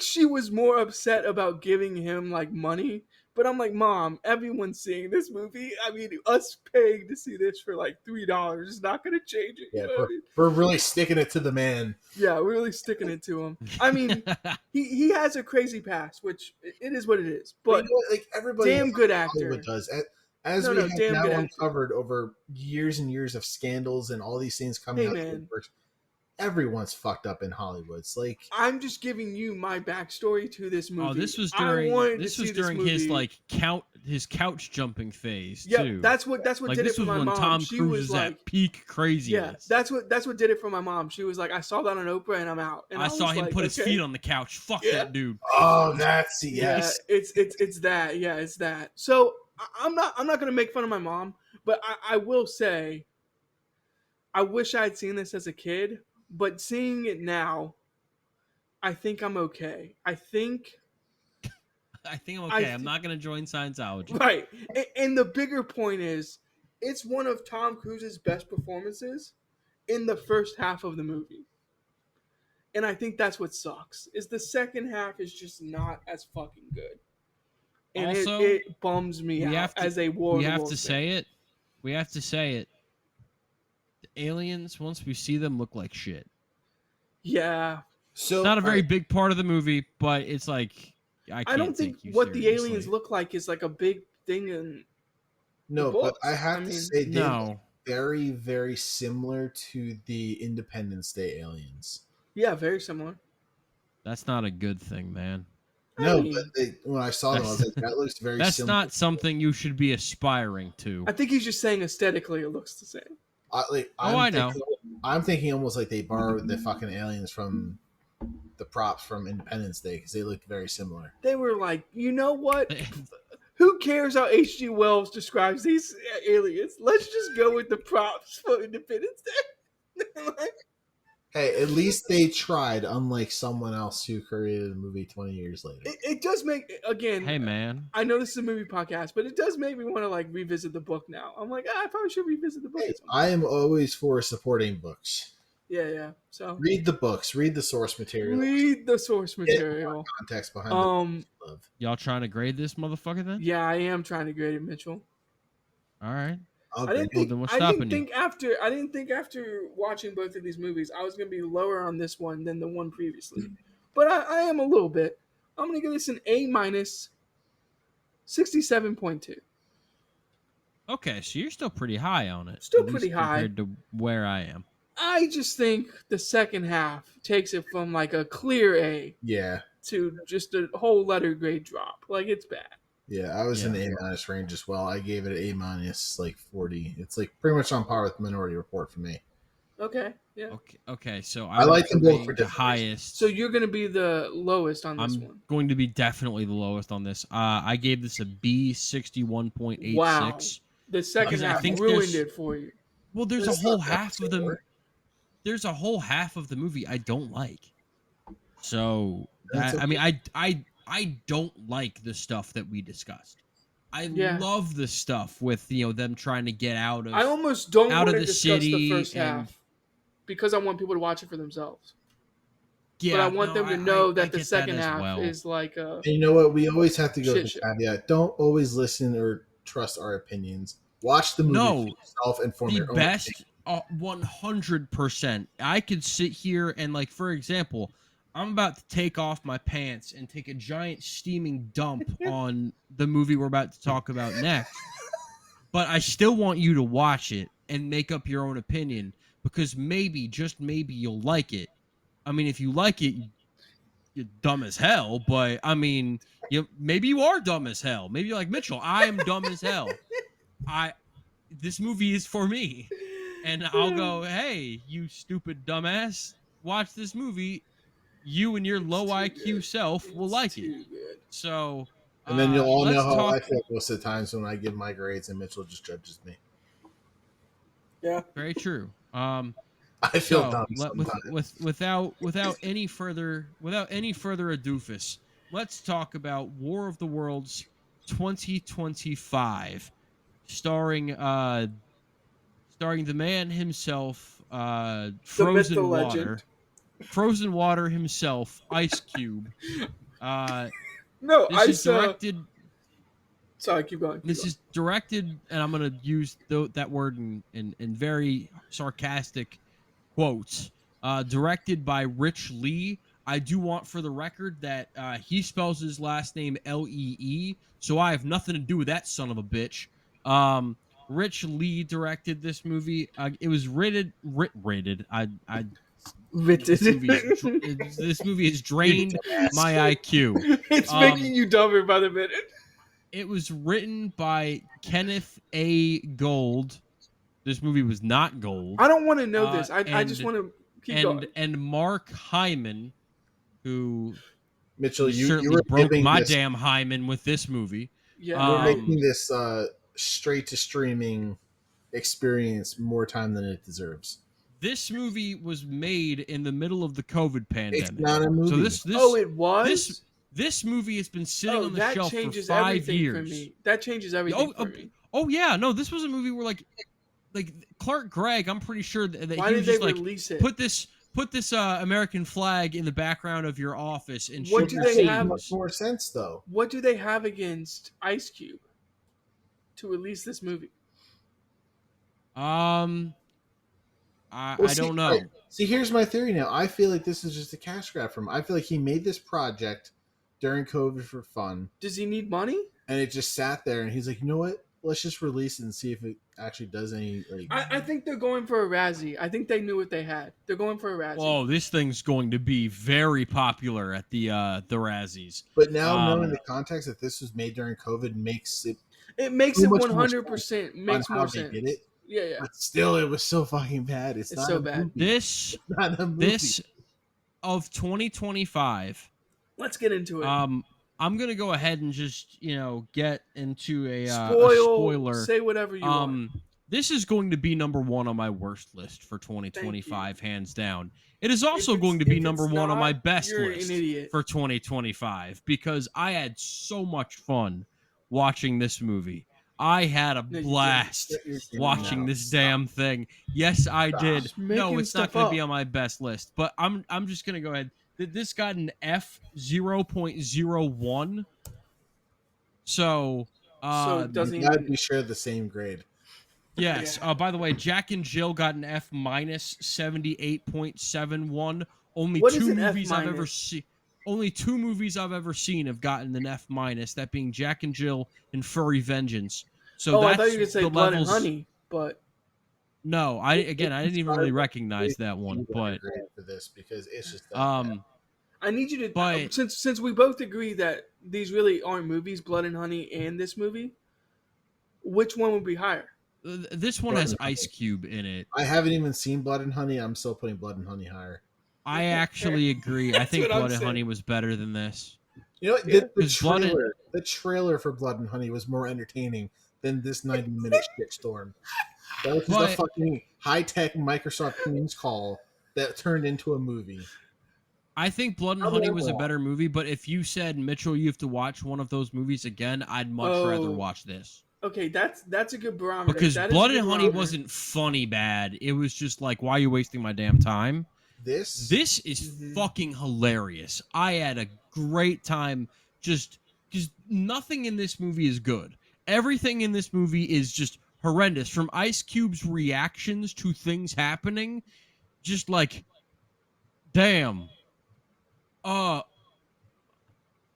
she was more upset about giving him like money. But I'm like, Mom, everyone's seeing this movie. I mean, us paying to see this for like $3 is not going to change it. Yeah, You know what I mean? we're really sticking it to the man. Yeah, we're really sticking it to him. I mean, he has a crazy past, which it is what it is. But you know what? Like everybody, damn good actor. Hollywood does. As we have now uncovered over years and years of scandals and all these things coming out. Man. Everyone's fucked up in Hollywood. It's like I'm just giving you my backstory to this movie. Oh, this was during his like couch jumping phase too. That's what like, did it for my mom. Tom she Cruise was like at peak craziness. Yeah, that's what did it for my mom. She was like, I saw that on Oprah and I'm out. And I saw him put his feet on the couch. Fuck that dude. Oh, that's yes. Yeah, it's that. Yeah, it's that. So I'm not gonna make fun of my mom, but I will say, I wish I had seen this as a kid. But seeing it now, I think I'm okay. I think I'm okay. I'm not going to join Scientology. Right. And the bigger point is, it's one of Tom Cruise's best performances in the first half of the movie. And I think that's what sucks, is the second half is just not as fucking good. And also, it bums me out as a war. We have to say it. We have to say it. Aliens, once we see them, look like shit. Yeah. So not a very big part of the movie, but it's like I don't think what the aliens look like is like a big thing in no, but I have to say they look very, very similar to the Independence Day aliens. Yeah, very similar. That's not a good thing, man. No, but when I saw them, I was like, that looks very That's similar. not something you should be aspiring to. I think he's just saying aesthetically it looks the same. I know. I'm thinking almost like they borrowed the fucking aliens from the props from Independence Day because they looked very similar. They were like, you know what? Who cares how H.G. Wells describes these aliens? Let's just go with the props for Independence Day. Hey, at least they tried, unlike someone else who created a movie 20 years later. It does make, again... Hey, man. I know this is a movie podcast, but it does make me want to, like, revisit the book now. I'm like, I probably should revisit the book. Hey, I am always for supporting books. Yeah. So read the books. Read the source material. Context behind love. Y'all trying to grade this motherfucker then? Yeah, I am trying to grade it, Mitchell. All right. I didn't think after watching both of these movies, I was going to be lower on this one than the one previously. But I am a little bit. I'm going to give this an A-, 67.2. Okay, so you're still pretty high on it. Still pretty high. Compared to where I am. I just think the second half takes it from like a clear A to just a whole letter grade drop. Like, it's bad. Yeah, I was in the A- range as well. I gave it an A- like 40. It's like pretty much on par with Minority Report for me. Okay, yeah. Okay. So I like them both for the highest. So you're going to be the lowest on this one. I'm going to be definitely the lowest on this. I gave this a B, 61.86. Wow. The second half ruined it for you. Well, there's a whole half of them. There's a whole half of the movie I don't like. So I mean, I don't like the stuff that we discussed. I love the stuff with them trying to get out of. I almost don't out want of to the discuss city the first half because I want people to watch it for themselves. Yeah, but I want them to know that the second half is like a. And you know what? We always have to go with the caveat. Don't always listen or trust our opinions. Watch the movie for yourself and form your own opinion. 100%. I could sit here and, like, for example, I'm about to take off my pants and take a giant steaming dump on the movie we're about to talk about next. But I still want you to watch it and make up your own opinion because maybe, just maybe, you'll like it. I mean, if you like it, you're dumb as hell. But, I mean, maybe you are dumb as hell. Maybe you're like, Mitchell, I am dumb as hell. this movie is for me. And I'll go, hey, you stupid dumbass, watch this movie. You and your low IQ good. self will It's like it. too good. So And then you'll all know let's how I talk. feel most of the times when I give my grades and Mitchell just judges me. Yeah. Very true. I feel dumb sometimes. Without any further adoofus, let's talk about War of the Worlds 2025, starring the man himself, The myth, the legend. Frozen Water himself, Ice Cube. No, This I is saw. directed. Sorry, keep going. This is directed, and I'm gonna use that word in very sarcastic quotes. Directed by Rich Lee. I do want for the record that he spells his last name Lee, so I have nothing to do with that son of a bitch. Rich Lee directed this movie. It was rated. Written. This movie has drained my IQ. It's making you dumber by the minute. It was written by Kenneth A. Gold. This movie was not gold. I don't want to know this. I just want to keep going. And Mark Hyman, who Mitchell, you certainly were broke my this, damn hymen with this movie. Yeah, you're making this straight to streaming experience more time than it deserves. This movie was made in the middle of the COVID pandemic. It's not a movie. So this it was. This movie has been sitting on the that shelf changes for 5 everything years. for me. That changes everything for me. Oh yeah, no, this was a movie where like Clark Gregg, I'm pretty sure that Why he did was they just like release it? put this American flag in the background of your office and What shoot do they scenes. have? Much more sense though. What do they have against Ice Cube to release this movie? I don't know. Right. See, here's my theory now. I feel like this is just a cash grab for him. I feel like he made this project during COVID for fun. Does he need money? And it just sat there, and he's like, you know what? Let's just release it and see if it actually does any. Like, I think they're going for a Razzie. I think they knew what they had. They're going for a Razzie. Oh, this thing's going to be very popular at the Razzies. But now knowing the context that this was made during COVID makes it. It makes it 100% makes more sense. Did it. Yeah. But still, it was so fucking bad. It's not so a bad. Movie. This of 2025. Let's get into it. I'm gonna go ahead and just get into a spoiler. Say whatever you want. This is going to be number 1 on my worst list for 2025, hands down. It is also going to be number 1 on my best list for 2025 because I had so much fun watching this movie. I had a blast watching this damn thing. Yes, I did. No, it's not going to be on my best list, but I'm just going to go ahead. This got an F 0.01. So it doesn't you gotta be sure the same grade. Yes. Yeah. By the way, Jack and Jill got an F minus 78.71. Only two movies I've ever seen have gotten an F minus. That being Jack and Jill and Furry Vengeance. So I thought you could say Blood and Honey, but no, I didn't even really recognize that one. But for this because it's just I need you to since we both agree that these really aren't movies, Blood and Honey and this movie, which one would be higher? This one has Ice Cube in it. I haven't even seen Blood and Honey. I'm still putting Blood and Honey higher. I actually agree. I think Blood and Honey was better than this. You know what? The trailer for Blood and Honey was more entertaining than this 90-minute shitstorm. That was just a fucking high-tech Microsoft Teams call that turned into a movie. I think Blood and Honey was a better movie, but if you said, Mitchell, you have to watch one of those movies again, I'd much rather watch this. Okay, that's a good barometer. Because Blood and Honey wasn't funny bad. It was just like, why are you wasting my damn time? This is fucking hilarious. I had a great time. Just nothing in this movie is good. Everything in this movie is just horrendous. From Ice Cube's reactions to things happening, just like, damn. Oh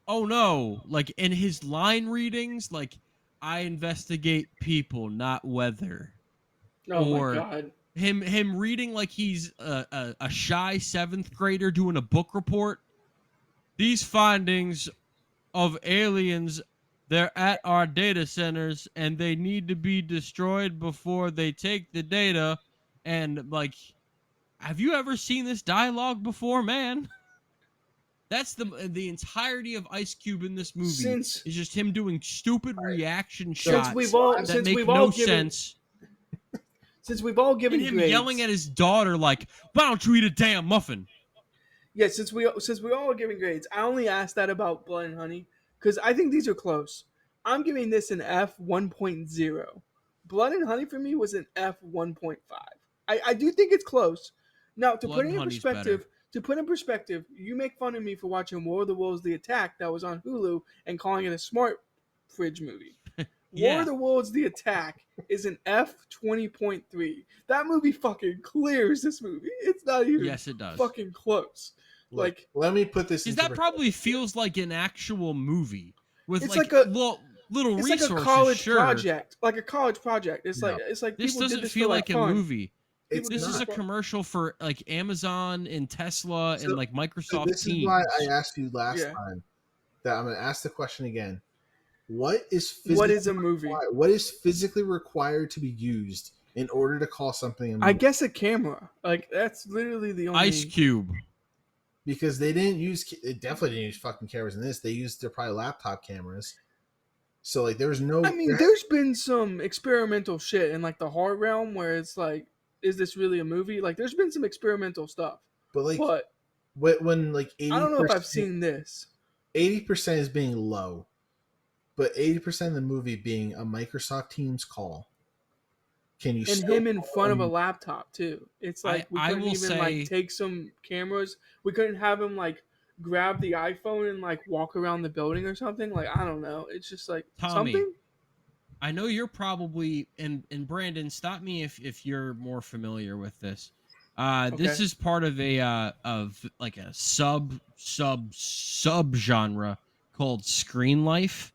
no. Like, in his line readings, like, I investigate people, not weather. My God. Him reading like he's a shy 7th grader doing a book report. These findings of aliens they're at our data centers and they need to be destroyed before they take the data. And like, have you ever seen this dialogue before, man? That's the entirety of Ice Cube in this movie Since is just him doing stupid reaction since shots we've all that since make we've no all given sense. since we've all And given him grades, yelling at his daughter like, "Why don't you eat a damn muffin?" yeah, since we all giving grades, I only asked that about Blood and Honey because I think these are close. I'm giving this an F 1.0. Blood and Honey for me was an F 1.5. I do think it's close. Now Blood and Honey's better. to put in perspective, you make fun of me for watching War of the Worlds: The Attack that was on Hulu and calling it a smart fridge movie. War Yeah. of the Worlds: The Attack is an F 20.3. That movie fucking clears this movie. It's not even Yes, it does. fucking close. Look, Like, let me put this. Because into that probably feels like an actual movie with It's like, like a- little it's resources. like a college sure. project. Like a college project. It's No. like This people did doesn't this feel for like a fun. movie. It's This is not. a commercial for like Amazon and Tesla So- and like So Microsoft this Teams. is why I asked you last Yeah. time that I'm going to ask the question again. What is What is a movie? What is physically required to be used in order to call something a movie? I guess a camera. Like that's literally the only Ice Cube. Because they didn't use. They definitely didn't use fucking cameras in this. They used their probably laptop cameras. So like there was no. I mean, there's been some experimental shit in like the horror realm where it's like, is this really a movie? Like, there's been some experimental stuff, but like but when like 80%, I don't know if I've seen this. 80% is being low, but 80% of the movie being a Microsoft Teams call. Can you And still him in call front of a them- laptop too. It's like we I couldn't will even say- like take some cameras. We couldn't have him like grab the iPhone and like walk around the building or something. Like I don't know. It's just like Tommy. something. I know you're probably and Brandon, stop me if you're more familiar with this. This Okay. is part of a of like a sub genre called Screen Life.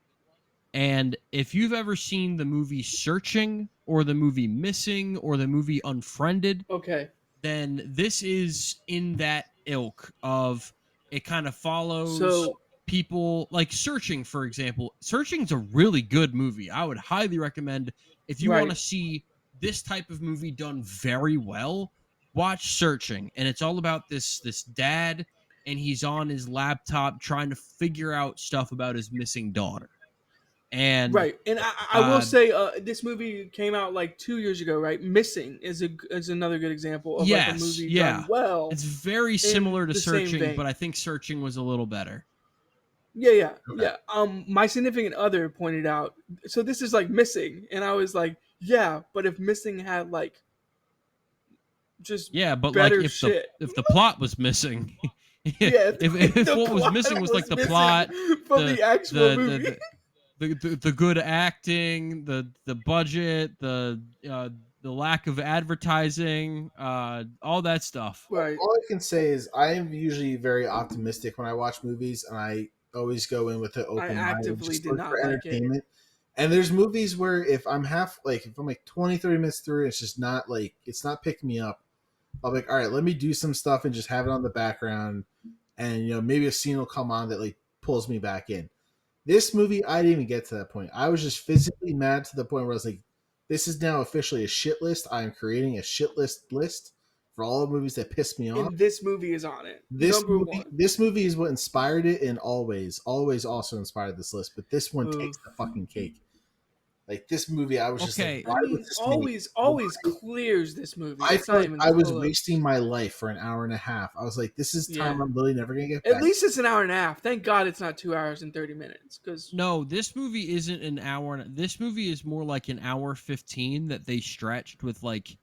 And if you've ever seen the movie Searching or the movie Missing or the movie Unfriended, Okay. then this is in that ilk of it kind of follows So people like Searching, for example. Searching's a really good movie. I would highly recommend if you Right. want to see this type of movie done very well, watch Searching. And it's all about this dad and he's on his laptop trying to figure out stuff about his missing daughter. And right, and I will say this movie came out like 2 years ago, right? Missing is another good example of like a movie done well. It's very similar to the same Searching, vein. but I think Searching was a little better. Yeah. Okay. My significant other pointed out, so this is like Missing, and I was like, yeah, but if Missing had like just Yeah, but better like if shit. the plot was missing, Yeah, if the what was plot missing was like the missing plot, from the actual movie. the good acting, the budget, the lack of advertising, all that stuff. Right. All I can say is I am usually very optimistic when I watch movies, and I always go in with an open mind. actively Just did look not for like it. entertainment. And there's movies where if I'm if I'm like 20, 30 minutes through, it's just not like it's not picking me up. I'll be like, all right, let me do some stuff and just have it on the background, and maybe a scene will come on that like pulls me back in. This movie, I didn't even get to that point. I was just physically mad to the point where I was like, this is now officially a shit list. I am creating a shit list for all the movies that piss me off. And this movie is on it. This Number movie, one. this movie is what inspired it, and always also inspired this list. But this one Oof. takes the fucking cake. Like this movie, I was just Okay. like, why I mean, would this always clears this movie. I It's felt not like even I was close. wasting my life for an hour and a half. I was like, this is time Yeah. I'm really never gonna get back. At least it's an hour and a half. Thank God it's not 2 hours and 30 minutes. Because No, this movie isn't an hour. This movie is more like an hour 15 that they stretched with like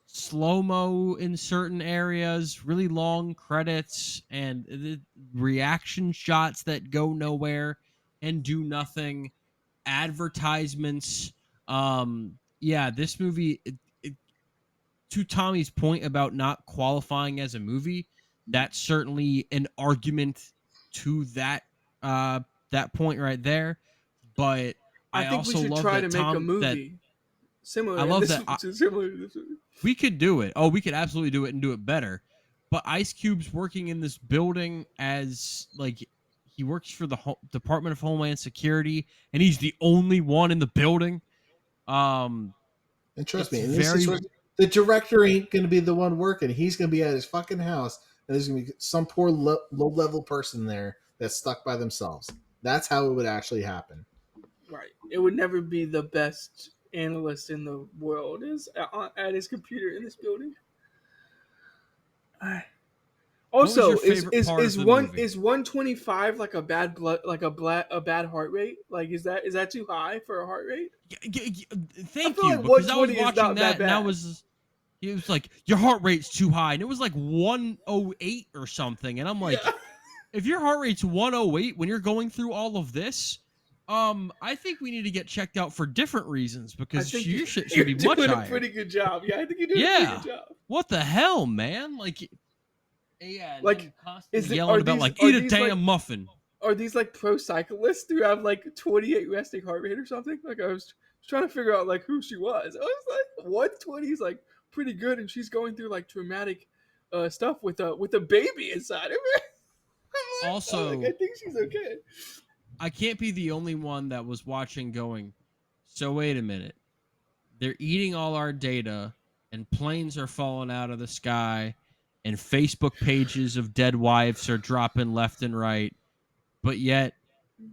slow-mo in certain areas, really long credits, and the reaction shots that go nowhere and do nothing, advertisements. Yeah, this movie, to Tommy's point about not qualifying as a movie, that's certainly an argument to that that point right there. But I think we also should love try that to make a Tom, that movie similar. I love this, that similar to this movie. we could do it. Oh, we could absolutely do it and do it better. But Ice Cube's working in this building as like he works for the Department of Homeland Security, and he's the only one in the building. And trust me, in this very situation, the director ain't going to be the one working. He's going to be at his fucking house, and there's going to be some poor low-level person there that's stuck by themselves. That's how it would actually happen. Right. It would never be the best analyst in the world is at his computer in this building. Also, is 125 like a bad heart rate? Like is that too high for a heart rate? Thank you, like because I was 120 is watching not that, that and I bad. was, he was like, your heart rate's too high, and it was like 108 or something, and I'm like, Yeah. if your heart rate's 108 when you're going through all of this, I think we need to get checked out for different reasons, because your shit should be much higher. You're doing a pretty good job. Yeah, I think you're doing a pretty good job. What the hell, man? Like, yeah, like constantly yelling about like eat a damn muffin. Are these like pro cyclists who have like 28 resting heart rate or something? Like I was trying to figure out like who she was. I was like 120 is like pretty good, and she's going through like traumatic stuff with a baby inside of her. Also, I think she's okay. I can't be the only one that was watching going, so wait a minute. They're eating all our data, and planes are falling out of the sky, and Facebook pages of dead wives are dropping left and right, but yet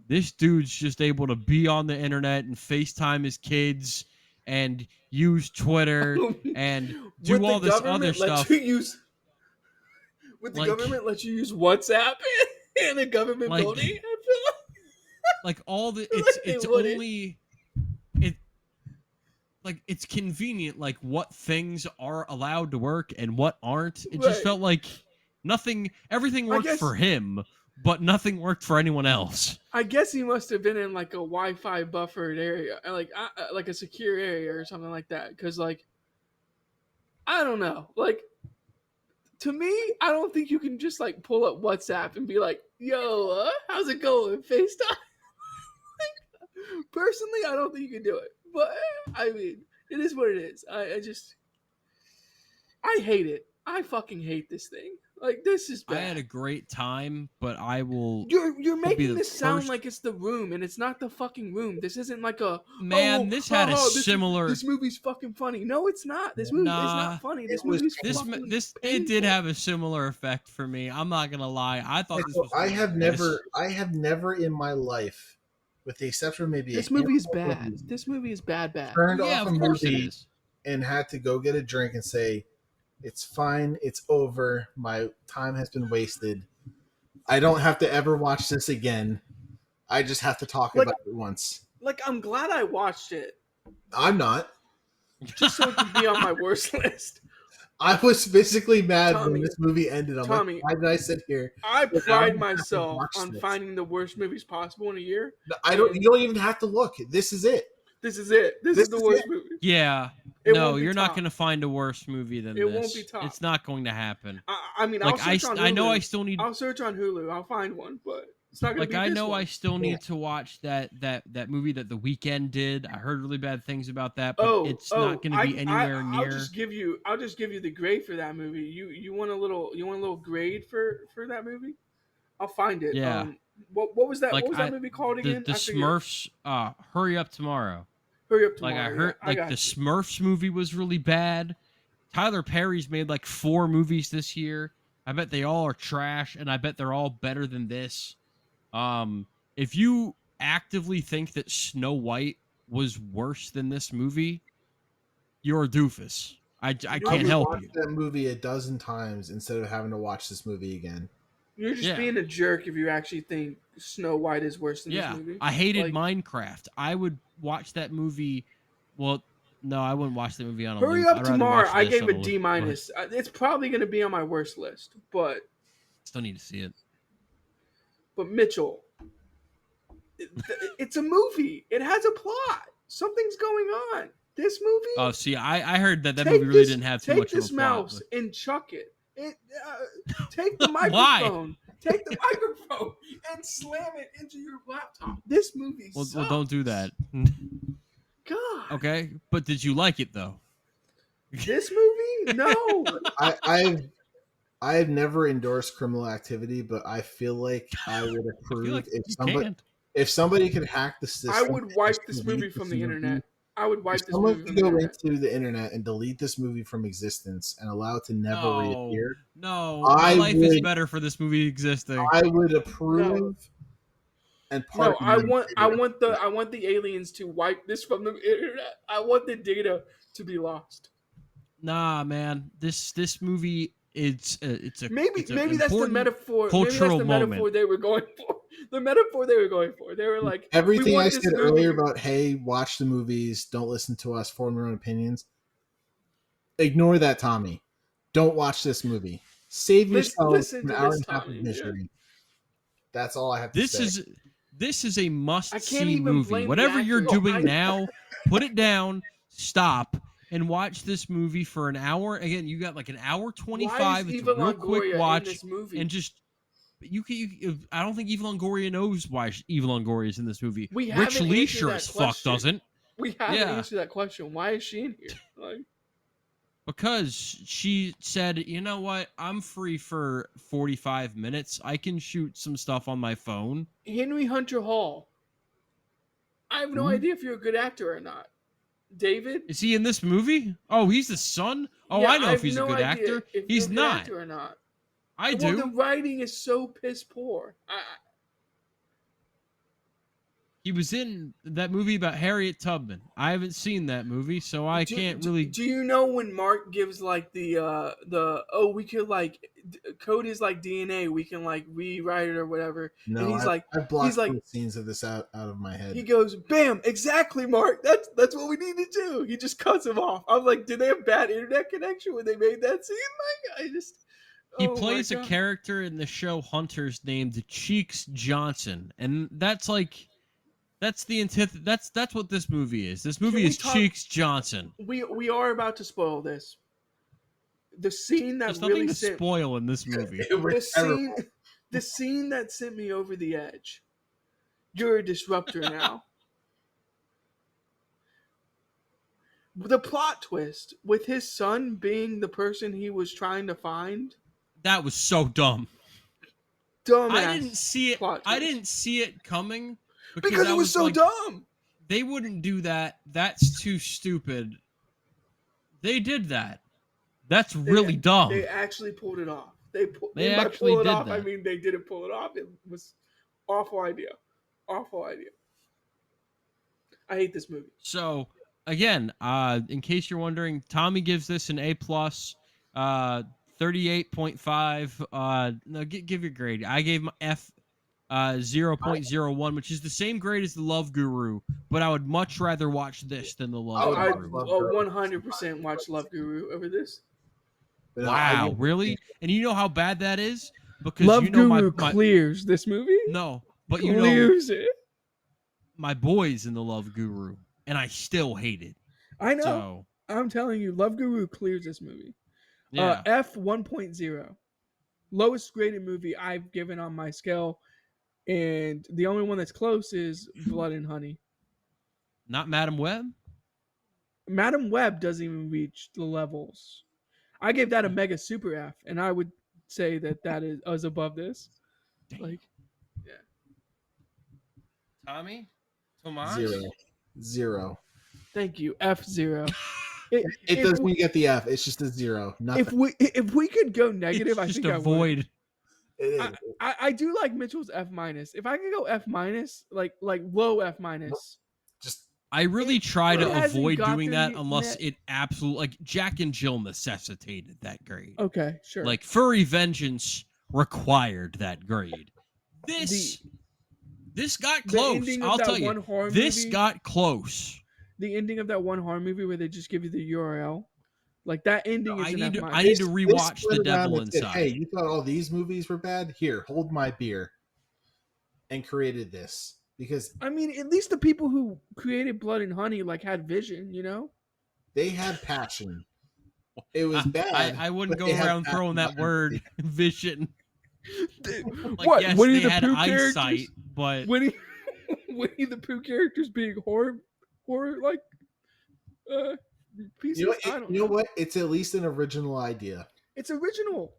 this dude's just able to be on the internet and FaceTime his kids and use Twitter and do all this other stuff. Would the government let you use WhatsApp in a government building? I feel like all the it's only it like it's convenient like what things are allowed to work and what aren't. It just felt like everything worked for him, but nothing worked for anyone else. I guess he must have been in like a Wi-Fi buffered area, like a secure area or something like that. Because like, I don't know. Like, to me, I don't think you can just like pull up WhatsApp and be like, "Yo, how's it going, FaceTime?" Like, personally, I don't think you can do it. But I mean, it is what it is. I hate it. I fucking hate this thing. Like, this is bad. I had a great time, but I will. You're making this sound like it's The Room, and it's not the fucking Room. This isn't like a this had a similar. This movie's fucking funny. No, it's not. This movie is not funny. This movie's fucking it did have a similar effect for me. I'm not gonna lie. I thought this was. I have never in my life, with the exception of maybe this movie is bad. This movie is bad. Turned off a movie and had to go get a drink and say, "It's fine. It's over. My time has been wasted. I don't have to ever watch this again. I just have to talk about it once." Like, I'm glad I watched it. I'm not. Just so it could be on my worst list. I was physically mad when this movie ended. I'm like, why did I sit here? I pride myself on finding the worst movies possible in a year. You don't even have to look. This is it. This is it. This is the worst movie. Yeah. No, you're not going to find a worse movie than this. It won't be top. It's not going to happen. I mean, like, I'll search on Hulu. I know I still need. I'll search on Hulu. I'll find one, but it's not going to be I this know one. I still need to watch that movie that The Weeknd did. I heard really bad things about that, but it's not going to be anywhere near. I'll just give you the grade for that movie. You want a little grade for that movie? I'll find it. Yeah. What was that? What was that movie called again? The Smurfs. Hurry Up Tomorrow. Hurry Up Tomorrow. Like I heard, the Smurfs movie was really bad. Tyler Perry's made like 4 movies this year. I bet they all are trash, and I bet they're all better than this. If you actively think that Snow White was worse than this movie, you're a doofus. I can't help you. That movie a dozen times instead of having to watch this movie again. You're just being a jerk if you actually think Snow White is worse than this movie. I hated Minecraft. I would watch that movie. Well, no, I wouldn't watch the movie on a Hurry Up Tomorrow. I gave a D-. It's probably going to be on my worst list, but still need to see it. But Mitchell, it's a movie. It has a plot. Something's going on. This movie. Oh, see, I heard that movie really didn't have too much of a plot. Take this mouse and chuck it. Take the microphone. Take the microphone and slam it into your laptop. This movie sucks. Well, don't do that. God. Okay, but did you like it though? This movie? No. I have never endorsed criminal activity, but I feel like I would I feel approve like you can't. if somebody could hack the system I would and just wipe this movie delete from this the movie. internet. I would If wipe this someone movie from could the go internet. into the internet and delete this movie from existence and allow it to never No, reappear, no, my life is better for this movie existing. I would No, approve and no. pardon them. I want the aliens to wipe this from the internet. I want the data to be lost. Nah, man, this movie it's a Maybe it's an maybe that's the important metaphor. Maybe that's cultural the moment. metaphor they were going for. The metaphor they were going for. They were like, Everything we want I this said movie. earlier about, hey, watch the movies, don't listen to us, form your own opinions. Ignore that, Tommy. Don't watch this movie. Save yourself Listen an to hour this, and a half of Tommy. misery. Yeah. That's all I have to say. This is a I can't must-see even movie. blame the Whatever you're actors. doing now, put it down, stop, and watch this movie for an hour. Again, you got like an hour 25. It's a real quick watch, and just I don't think Eva Longoria knows why Eva Longoria is in this movie. We Rich haven't Lee answered sure that as fuck question. doesn't. We haven't answered that question. Why is she in here? Like, because she said, you know what, I'm free for 45 minutes. I can shoot some stuff on my phone. Henry Hunter Hall. I have no idea if you're a good actor or not. David? Is he in this movie? Oh, he's the son? Oh, Yeah, I know if he's a good actor. If He's you're a good not. actor or not. I Well, do. the writing is so piss poor. He was in that movie about Harriet Tubman. I haven't seen that movie, so I can't really. Do you know when Mark gives like we could like code is like DNA, we can like rewrite it or whatever. No, and he's I blocked like both scenes of this out of my head. he goes, bam, exactly, Mark. That's what we need to do. He just cuts him off. I'm like, did they have bad internet connection when they made that scene? Like, He plays a character in the show Hunters named Cheeks Johnson, and that's like. That's the that's what this movie is. This movie is Cheeks Johnson. We are about to spoil this. The scene that There's really nothing to spoil in this movie. The scene that sent me over the edge. You're a disruptor now. The plot twist with his son being the person he was trying to find. That was so dumb. Dumbass. I didn't see it. I didn't see it coming. Because it was so dumb. They wouldn't do that. That's too stupid. They did that. That's really dumb. They actually pulled it off. They actually pull it did off. that. I mean, they didn't pull it off. It was awful idea. Awful idea. I hate this movie. So again, in case you're wondering, Tommy gives this an A+, 38.5. No, give your grade. I gave my F 0.01, which is the same grade as The Love Guru, but I would much rather watch this than The Love Guru. I 100% watch Love Guru over this. Wow, really? And you know how bad that is? Because Love you know Guru my clears this movie? No, but you clears know it. My boy's in The Love Guru, and I still hate it. I know. So, I'm telling you, Love Guru clears this movie. Yeah. F 1.0. Lowest graded movie I've given on my scale. And the only one that's close is Blood and Honey. Not Madam Web? Madam Web doesn't even reach the levels. I gave that a mega super F, and I would say that is above this. Damn. Like, yeah. Tommy? Tomas? 0. Thank you. F0. It doesn't get the F. It's just a 0. Nothing. If we could go negative, it's just I think a I void. would. I do like Mitchell's F-. If I could go F-, like low F-. Just I really try to hasn't avoid got doing there that unless yet. it absolutely, like Jack and Jill necessitated that grade. Okay, sure. Like Furry Vengeance required that grade. This got close. I'll tell you. This got close. The ending of that one horror movie where they just give you the URL. Like that ending is I an need F-. to rewatch The Devil Inside. Hey, you thought all these movies were bad? Here, hold my beer. And created this. Because I mean, at least the people who created Blood and Honey like had vision, you know? They had passion. It was bad. I wouldn't go around throwing that word vision. Like, what? yes, Winnie they the had Pooh eyesight, but Winnie the Pooh characters being horror like pieces. You know what? It's at least an original idea. It's original.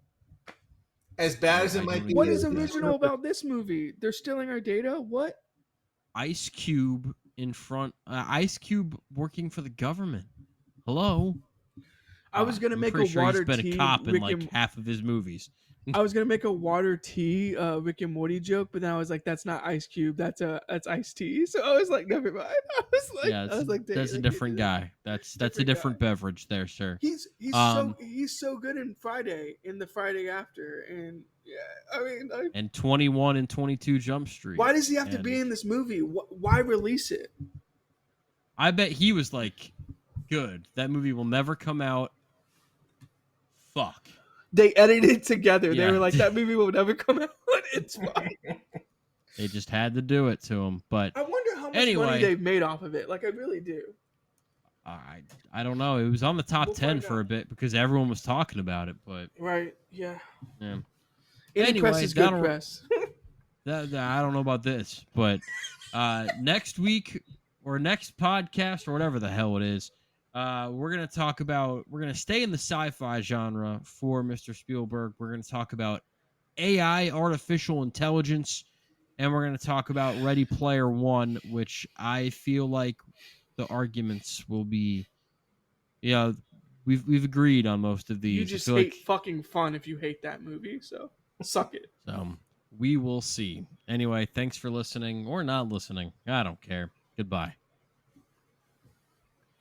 As bad as I it might don't be, What agree is with that. original about this movie? They're stealing our data? What? Ice Cube in front. Ice Cube working for the government. Hello. I was gonna I'm make a pretty sure he's water been a tea cop in Rick like and half of his movies. I was gonna make a water tea Rick and Morty joke, but then I was like, that's not Ice Cube, that's iced tea. So I was like, never mind. Yeah, I was like, dang, that's a they can't different do that. guy. That's a Different different guy. beverage there, sir. He's Um, so good in the Friday after, and yeah, I mean, and 21 and 22 Jump Street. why does he have to And be in this movie? Why release it? I bet he was like, good. That movie will never come out. Fuck. They edited it together. They Yeah. were like, that movie will never come out. It's fine. They just had to do it to him. But I wonder how much Anyway. money they've made off of it. Like, I really do. I don't know. It was on the top We'll 10 find for a out. bit because everyone was talking about it. But Right? Yeah. yeah. Any Anyway, press is good that'll- press. that I don't know about this, but next week or next podcast or whatever the hell it is, we're gonna stay in the sci-fi genre for Mr. Spielberg. We're gonna talk about AI, artificial intelligence, and we're gonna talk about Ready Player One, which I feel like the arguments will be, yeah, we've agreed on most of these. You just I feel hate like, fucking fun if you hate that movie, so suck it. we will see. Anyway, thanks for listening or not listening. I don't care. Goodbye.